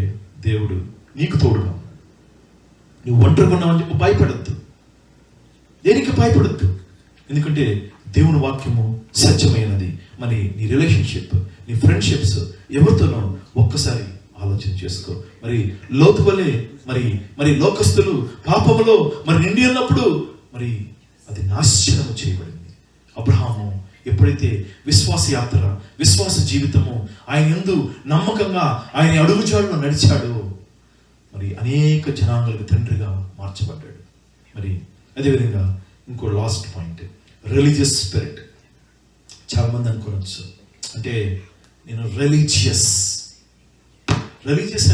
దేవుడు నీకు తోడుగా. నువ్వు ఒంటరిగా ఉన్నావంటే భయపడద్దు, దేనికి భయపడద్దు. ఎందుకంటే దేవుని వాక్యము సత్యమైనది. మరి నీ రిలేషన్షిప్, నీ ఫ్రెండ్షిప్స్ ఎవరితోనో ఒక్కసారి ఆలోచన చేసుకో. మరి లోతు వలె మరి లోకస్తులు పాపములో మరి నిండి ఉన్నప్పుడు మరి అది నాశనము చేయబడింది. అబ్రహాము ఎప్పుడైతే విశ్వాస యాత్ర, విశ్వాస జీవితము ఆయన యందు నమ్మకంగా ఆయన అడుగుజాడలో నడిచాడో మరి అనేక జనాంగాలకు తండ్రిగా మార్చబడ్డాడు. మరి అదేవిధంగా ఇంకో లాస్ట్ పాయింట్, రిలీజియస్ స్పిరిట్. చాలా మంది అనుకోవచ్చు, అంటే నేను రిలీజియస్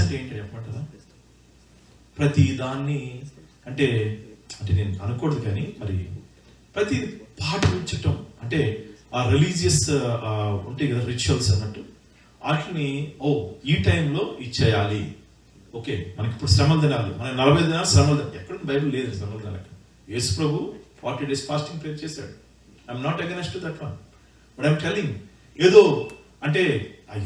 అంటే ఏంటి చెప్పమంటారా? ప్రతి దాన్ని అంటే నేను అనకూడదు, కానీ మరి ప్రతి పాటించటం అంటే ఆ రిలీజియస్ ఉంటాయి కదా రిచువల్స్ అన్నట్టు, వాటిని ఈ టైంలో ఇచ్చేయాలి. ఓకే, మనకి ఇప్పుడు శ్రమల దినాలు, మన 40 దినాలు శ్రమల దినాలు. ఎక్కడ బైబిల్ లేదు శ్రమల దినాలకి. యేసు ప్రభు 40 days ఫాస్టింగ్ ప్రేర్ చేశాడు. I'm not against to that one, but I'm telling. ఏదో అంటే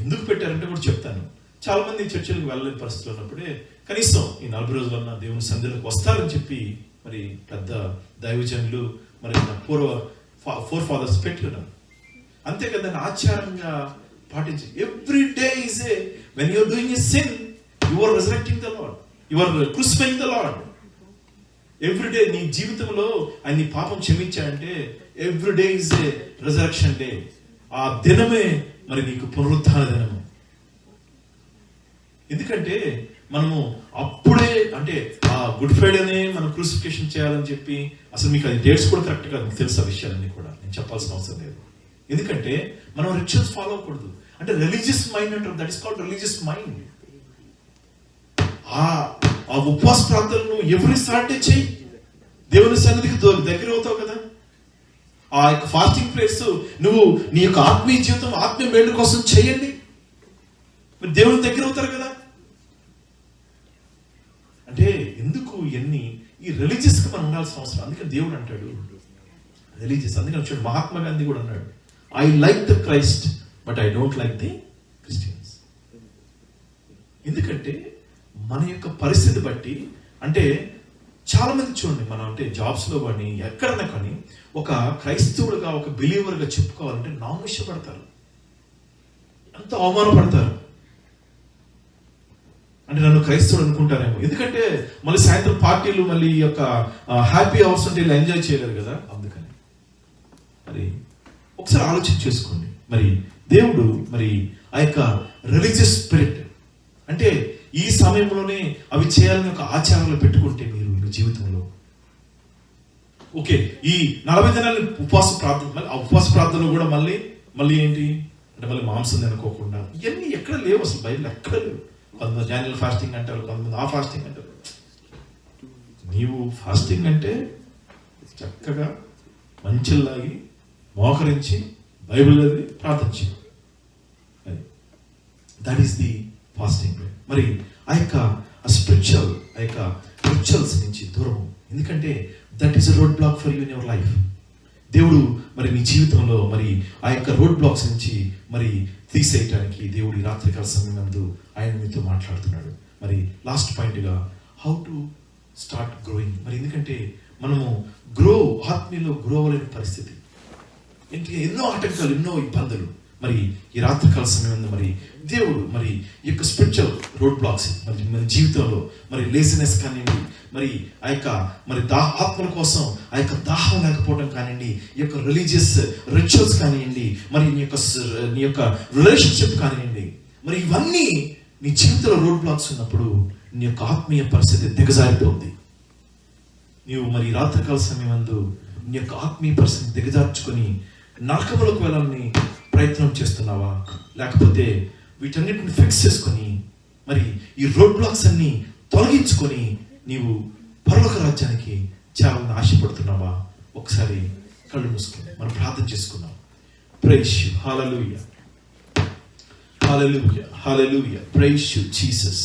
ఎందుకు పెట్టారంటే కూడా చెప్తాను. చాలా మంది చర్చలకు వెళ్ళలేని పరిస్థితులు ఉన్నప్పుడే కనీసం ఈ 40 రోజులన్నా దేవుని సన్నిధిలోకి వస్తారని చెప్పి మరి పెద్ద దైవజనులు మరి ఫోర్ ఫాదర్స్ పెట్టుకున్నారు. అంతే కదా, ఆచారంగా పాటించి every day is a when you're doing a sin you are resurrecting the lord, you are crucifying the lord. Every day నీ జీవితంలో ఆయన నీ పాపం క్షమించాడంటే every day is a resurrection day. ఆ దినమే మరి నీకు పునరుత్థాన దినము. ఎందుకంటే మనము అప్పుడే అంటే ఆ గుడ్ ఫ్రైడేనే మనం క్రూసిఫికేషన్ చేయాలని చెప్పి, అసలు మీకు అది డేట్స్ కూడా కరెక్ట్ గా మీకు తెలుసు. ఆ విషయాలన్నీ కూడా నేను చెప్పాల్సిన అవసరం లేదు. ఎందుకంటే మనం రిచువల్స్ ఫాలో అవ్వకూడదు. అంటే రిలీజియస్ మైండ్ అంటారు, that is called religious mind. ఆ ఉపవాస ప్రార్థనలు ఎవ్రీ సాటర్డే చెయ్యి, దేవుని సన్నిధికి దగ్గర అవుతావు కదా. ఆ యొక్క ఫాస్టింగ్ ప్రేయర్స్ నువ్వు నీ యొక్క ఆత్మీయ జీవితం, ఆత్మీయ మేలు కోసం చేయండి, మీరు దేవుని దగ్గర అవుతారు కదా. అంటే ఎందుకు ఎన్ని ఈ రిలీజియస్ గా మనం ఉండాల్సిన అవసరం. అందుకని దేవుడు అంటాడు రిలీజియస్. అందుకని వచ్చాడు మహాత్మా గాంధీ కూడా అన్నాడు, I like the Christ but I don't like the Christians. ఎందుకంటే మన యొక్క పరిస్థితి బట్టి, అంటే చాలా మంది చూడండి, మనం అంటే జాబ్స్ లో కానీ ఎక్కడన్నా కానీ ఒక క్రైస్తవుడుగా, ఒక బిలీవర్గా చెప్పుకోవాలంటే నామోషపడతారు, ఎంత అవమానపడతారు. అంటే నన్ను క్రైస్తవుడు అనుకుంటారేమో. ఎందుకంటే మళ్ళీ సాయంత్రం పార్టీలు, మళ్ళీ ఈ యొక్క హ్యాపీ అవర్స్ అంటే ఇలా ఎంజాయ్ చేయలేరు కదా. అందుకని మరి ఒకసారి ఆలోచన చేసుకోండి. మరి దేవుడు మరి ఆ యొక్క రిలీజియస్ స్పిరిట్ అంటే ఈ సమయంలోనే అవి చేయాలని ఒక ఆచారాలు పెట్టుకుంటే మీరు మీ జీవితంలో ఓకే, ఈ 40 దినాలు ఉపవాస ప్రార్థన, మళ్ళీ ఆ ఉపవాస ప్రార్థనలు కూడా మళ్ళీ ఏంటి అంటే మళ్ళీ మాంసం తినుకోకుండా, ఇవన్నీ ఎక్కడ లేవు అసలు, బైబిల్ ఎక్కడ లేవు. కొంతమంది జాన్యువల్ ఫాస్టింగ్ అంటారు, కొంతమంది ఆ ఫాస్టింగ్ అంటారు. నీవు ఫాస్టింగ్ అంటే చక్కగా మంచిలాగి మోకరించి బైబిల్ చదివి ప్రార్థించి, దట్ ఈస్ ది ఫాస్టింగ్. మరి ఆ యొక్క స్పిరిచువల్, ఆ యొక్క రిచువల్స్ నుంచి దూరం. ఎందుకంటే that is a road block for you in your life. దేవుడు మరి నీ జీవితంలో మరి ఆ యొక్క రోడ్ బ్లాక్స్ నుంచి మరి తీసేయటానికి దేవుడు ఈ రాత్రికాల సమయం నందు ఆయన మీతో మాట్లాడుతున్నాడు. మరి లాస్ట్ పాయింట్గా హౌ టు స్టార్ట్ గ్రోయింగ్. మరి ఎందుకంటే మనము ఆత్మీయలో గ్రో అవ్వలేని పరిస్థితి, ఎన్నో ఆటంకాలు, ఎన్నో ఇబ్బందులు. మరి ఈ రాత్రికాల సమయం మరి దేవుడు మరి ఈ యొక్క స్పిరిచువల్ రోడ్ బ్లాక్స్ మరి మన జీవితంలో మరి లేజినెస్ కానివ్వండి, మరి ఆ యొక్క మరి ఆత్మల కోసం ఆ యొక్క దాహం లేకపోవడం కానివ్వండి, ఈ యొక్క రిలీజియస్ రిచువల్స్ కానివ్వండి, మరి నీ యొక్క రిలేషన్షిప్ కానివ్వండి, మరి ఇవన్నీ నీ జీవితంలో రోడ్ బ్లాక్స్ ఉన్నప్పుడు నీ యొక్క ఆత్మీయ పరిస్థితి దిగజారిపోతుంది. నీవు మరి రాత్రికాల సమయం నందు నీ యొక్క ఆత్మీయ పరిస్థితిని దిగజార్చుకొని నరకములకు వెళ్ళాలని ప్రయత్నం చేస్తున్నావా, లేకపోతే వీటన్నిటిని ఫిక్స్ చేసుకొని మరి ఈ రోడ్ బ్లాక్స్ అన్ని తొలగించుకొని నీవు పరలోక రాజ్యానికి చేరాలని ఆశపడుతున్నావా? ఒకసారి కళ్ళు మూసుకుని మనం ప్రార్థన చేసుకుందాం. Praise you, hallelujah, hallelujah, hallelujah. Praise you Jesus.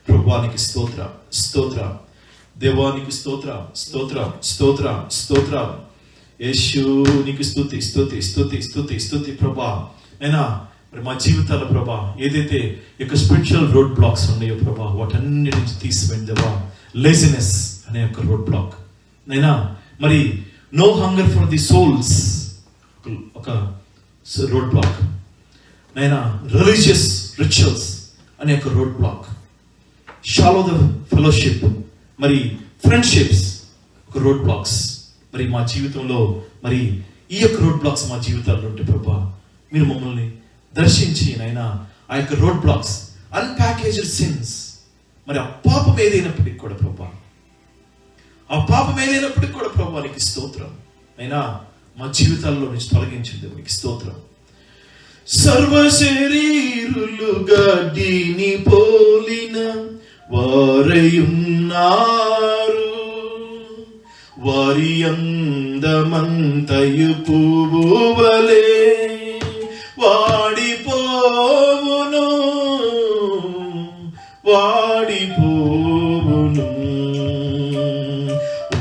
ప్రభువానికి స్తోత్రం, స్తోత్రం. దేవానికి స్తోత్రం, స్తోత్రం, స్తోత్రం, స్తోత్రం. యేసు నీకు స్తుతి, స్తుతి, స్తుతి, స్తుతి, స్తుతి ప్రభా. అయినా మరి మా జీవితాల ప్రభా ఏదైతే యొక్క స్పిరిచువల్ రోడ్ బ్లాక్స్ ఉన్నాయో ప్రభా, వాటన్నిటి నుంచి తీసివేయండి దేవా. లేజినెస్ అనే ఒక రోడ్ బ్లాక్ నైనా, మరి no hunger for the souls ఒక రోడ్ బ్లాక్ నైనా, రిలీజియస్ రిచువల్స్ అనే ఒక road block, shallow the fellowship, మరి ఫ్రెండ్షిప్స్ ఒక రోడ్ బ్లాక్స్. మరి మా జీవితంలో మరి ఈ యొక్క రోడ్ బ్లాక్స్ మా జీవితాల్లో ఉంటే ప్రభా, మీరు మమ్మల్ని దర్శించి నైనా ఆ యొక్క రోడ్ బ్లాక్స్, అన్ప్యాకేజ్డ్ సిన్స్, మరి ఆ పాపం ఏదైనప్పటికి కూడా ప్రభా, ఆ పాపం ఏదైనప్పటికి కూడా ప్రభా నీకు స్తోత్రం అయినా మా జీవితాల్లో నుంచి తొలగించింది నీకు స్తోత్రం. సర్వ శరీరులు గడ్డిని పోలిన వారయున్నారు, వారి అందమంతయు పువ్వువలే వాడిపోవును, వాడిపోవును.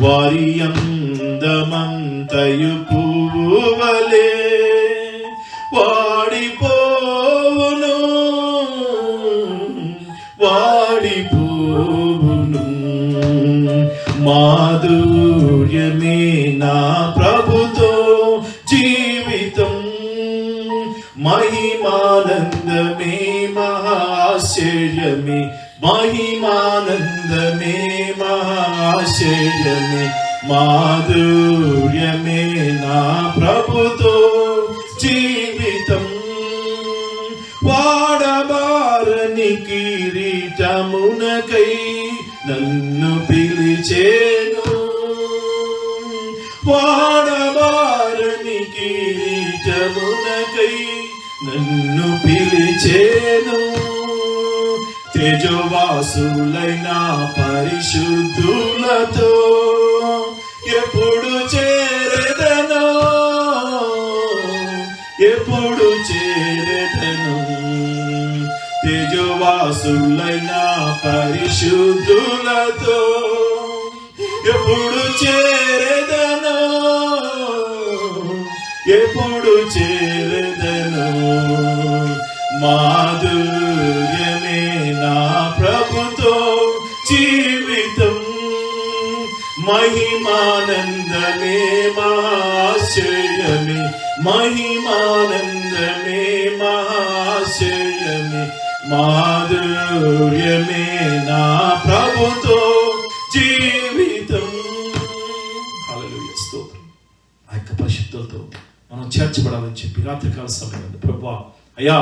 వారి అందమంతయు పువ్వువలే వాడిపోవును, వాడిపోవును. మాధుర్యమే నా ప్రభుతో జీవితం, మహిమానందమే మహాశ్చర్యమే, మహిమానందమే మహాశ్చర్యమే. మాధుర్యమే నా ప్రభుతో జీవితం, వాడబారని కిరీటమునకై నన్ను పిలిచేను, వాడబారని కిరీటమునకై నన్ను పిలిచేను. తేజోవాసులైన పరిశుద్ధులతో ఎప్పుడు చేరెదను, ఎప్పుడు చేరెదను. తేజోవాసులైన పరిశుద్ధులతో ఎప్పుడు చేరెదను, ఎప్పుడు చేరెదను. మాధుర్యమే నా ప్రభుతో జీవితం, మహిమానందమే మహాశ్చర్యమే, మహిమానందమే మహాశ్చర్యమే. మాధుర్యమే నా ప్రభుతో జీవితం. హల్లెలూయా, స్తోత్రం. ఆ యొక్క పరిశుద్ధులతో మనం చేర్చబడాలని చెప్పి రాత్రికాల సమయంలో ప్రభా అయ్యా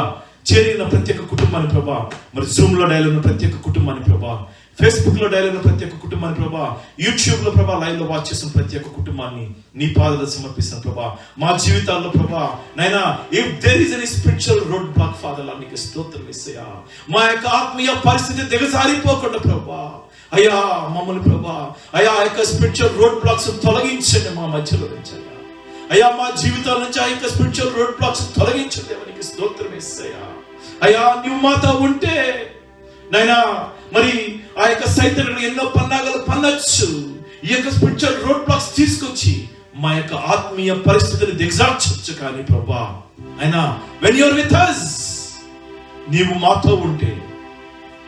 చేరిన ప్రతి ఒక్క కుటుంబాన్ని ప్రభా, మరి జూమ్ లో డైల్ ఉన్న ప్రతి ఒక్క కుటుంబాన్ని ప్రభా, ఫేస్బుక్ లో డైల్ ఉన్న ప్రతి ఒక్క కుటుంబాన్ని ప్రభా, యూట్యూబ్ లో ప్రభా లైవ్ లో వాచ్ చేసిన ప్రతి ఒక్క కుటుంబాన్ని నీ పాదాలకు సమర్పిస్తున్న ప్రభా. మా జీవితాల్లో ప్రభా నైనా if there is any spiritual road block father నీకు స్తోత్రం యేసయ్యా. మా యొక్క ఆత్మీయ పరిస్థితి దిగజారిపోకుండా ప్రభా అయ్యా మమ్మల్ని ప్రభా అయ్యా ఆ యొక్క స్పిరిచువల్ రోడ్ బ్లాక్స్ తొలగించండి మా మధ్యలో నుంచి అయ్యా. మా జీవితాల నుంచి ఆ యొక్క స్పిరిచువల్ రోడ్ బ్లాక్స్ తొలగించండి నీకు స్తోత్రం యేసయ్యా. అయ్యా నువ్వు మాతో ఉంటే నైనా మరి ఆ యొక్క సైతానుడు ఎన్నో పన్నాగాలు పన్నచ్చు, ఈ యొక్క స్పిరిచువల్ రోడ్ బ్లాక్స్ తీసుకొచ్చి మా యొక్క ఆత్మీయ పరిస్థితిని దిగజార్చొచ్చు. కానీ ప్రభా అయినా వెన్ యూర్ విత్ us, నీవు మాతో ఉంటే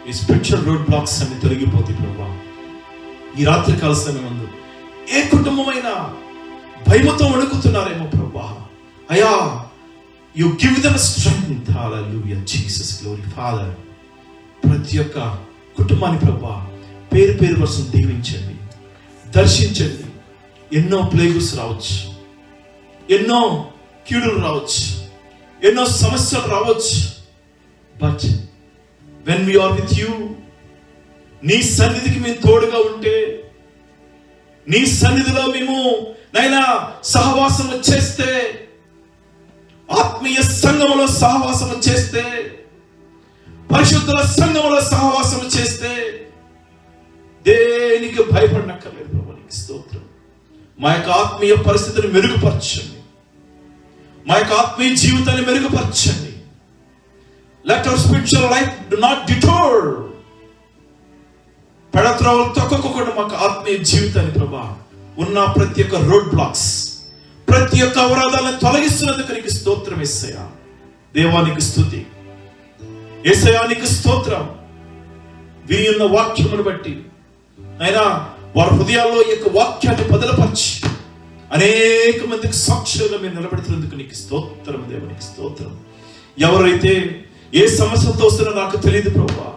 ఈ స్పిరిచువల్ రోడ్ బ్లాక్స్ అన్ని తొలగిపోతాయి ప్రభా. ఈ రాత్రికాల సమయం ఏ కుటుంబమైనా భయముతో వణుకుతున్నారేమో ప్రభా అయ్యా, you give them strength. Hallelujah, Jesus, glory Father. ప్రతి ఒక్క కుటుంబాన్ని ప్రభా పేరు పేరు వరుస దీవించండి, దర్శించండి. ఎన్నో ప్లేగుస్ రావచ్చు, ఎన్నో కీడులు రావచ్చు, ఎన్నో సమస్యలు రావచ్చు, but when we are with you, నీ సన్నిధికి మేము తోడుగా ఉంటే, నీ సన్నిధిలో మేము నైనా సహవాసం చేస్తే, ఆత్మీయ సంఘములో సహవాసం చేస్తే, పరిశుద్ధుల సంఘములో సహవాసం చేస్తే దేనికి భయపడనక్కర్లేదు ప్రభు. నీకు స్తోత్రం. మా యొక్క ఆత్మీయ పరిస్థితిని మెరుగుపరచండి, మా యొక్క ఆత్మీయ జీవితాన్ని మెరుగుపరచండి. Let our spiritual life do not detour. పెడత్రోవలు తొక్కకుండా మాకు ఆత్మీయ జీవితాన్ని ప్రభా ఉన్న ప్రతి ఒక్క రోడ్ బ్లాక్స్, ప్రతి ఒక్క అవరోధాలను తొలగిస్తున్నందుకు నీకు స్తోత్రం యేసయ్యా. దేవానికి స్తుతి, యేసయ్యానికి స్తోత్రం. విని ఉన్న వాక్యమును బట్టి అయినా వారి హృదయాల్లో ఈ యొక్క వాక్యాన్ని బదలపరిచి అనేక మందికి సాక్షులుగా మీరు నిలబెడుతున్నందుకు నీకు స్తోత్రం, దేవునికి స్తోత్రం. ఎవరైతే ఏ సమస్యలతో వస్తున్నా నాకు తెలియదు ప్రభువా,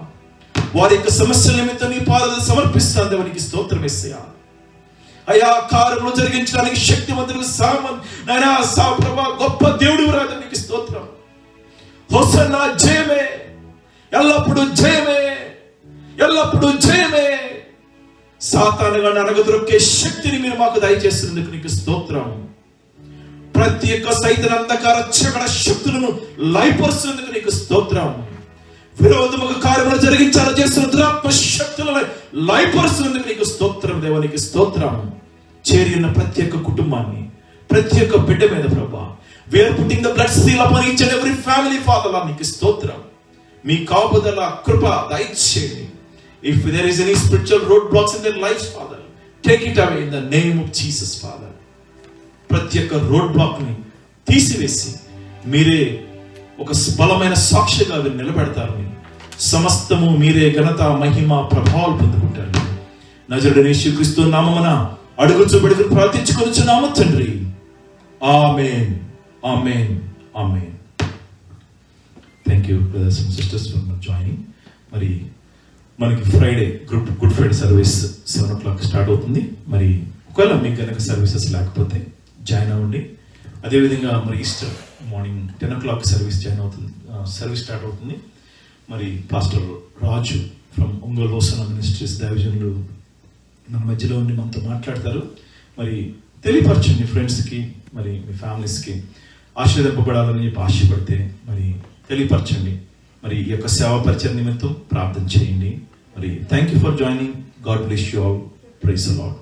వారి యొక్క సమస్యల నిమిత్తం నీ పాదాలు సమర్పిస్తాను. దేవునికి స్తోత్రం యేసయ్యా. అయా కార్యములు జరిగించడానికి శక్తివంతుడు ప్రభా గొప్ప దేవుడు రాదు, నీకు స్తోత్రం. హోసన్నా జయమే, ఎల్లప్పుడూ జయమే, ఎల్లప్పుడూ జయమే. సాతానుగా అనగదొక్కే శక్తిని మీరు మాకు దయచేస్తున్నందుకు నీకు స్తోత్రం. ప్రతి ఒక్క సైతాను అంధకార చీకటి శక్తులను లయపరుస్తున్నందుకు నీకు స్తోత్రం. విరోధముగా కార్యములు జరిగించాలని చేస్తున్న దురాత్మ శక్తులను లయపరుస్తున్నందుకు నీకు స్తోత్రం, దేవునికి స్తోత్రం. చేరి ఉన్న ప్రతి ఒక్క కుటుంబాన్ని, ప్రతి ఒక్క బిడ్డ మీద ప్రభా we're putting the blood seal upon each and every family father, నీకు స్తోత్రం. మీ కాపుదల కృప దయచేయండి. If there is any spiritual roadblocks in their lives, Father, take it away in the name of Jesus, Father. ప్రతి ఒక్క రోడ్ బ్లాక్ ని తీసివేసి మీరే ఒక బలమైన సాక్షిగా మీరు నిలబెడతారు. సమస్తము మీరే ఘనత, మహిమ, ప్రభావాలు పొందుకుంటారు. నజరుడైన యేసుక్రీస్తు నామమున అడుగుచు ప్రార్థించుకొనుచున్నాము తండ్రి. Amen, amen, amen. Thank you brothers and sisters for joining. మరి మనకి Friday good Friday service 7 o'clock start అవుతుంది. మరి ఒకవేళ మీకు కనుక సర్వీసెస్ లేకపోతే జాయిన్ అవ్వండి. అదేవిధంగా మరి Easter morning 10 o'clock service service start అవుతుంది. మరి pastor Raju from Ongole hosanna ministries దైవజనులు మన మధ్యలో ఉండి మనతో మాట్లాడతారు. మరి తెలియపరచండి ఫ్రెండ్స్కి, మరి మీ ఫ్యామిలీస్కి ఆశీర్వదింపబడాలని చెప్పి ఆశపడితే మరి తెలియపరచండి. మరి ఈ యొక్క సేవా పరిచయం నిమిత్తం ప్రార్థన చేయండి. మరి thank you for joining. God bless you all. Praise the lord.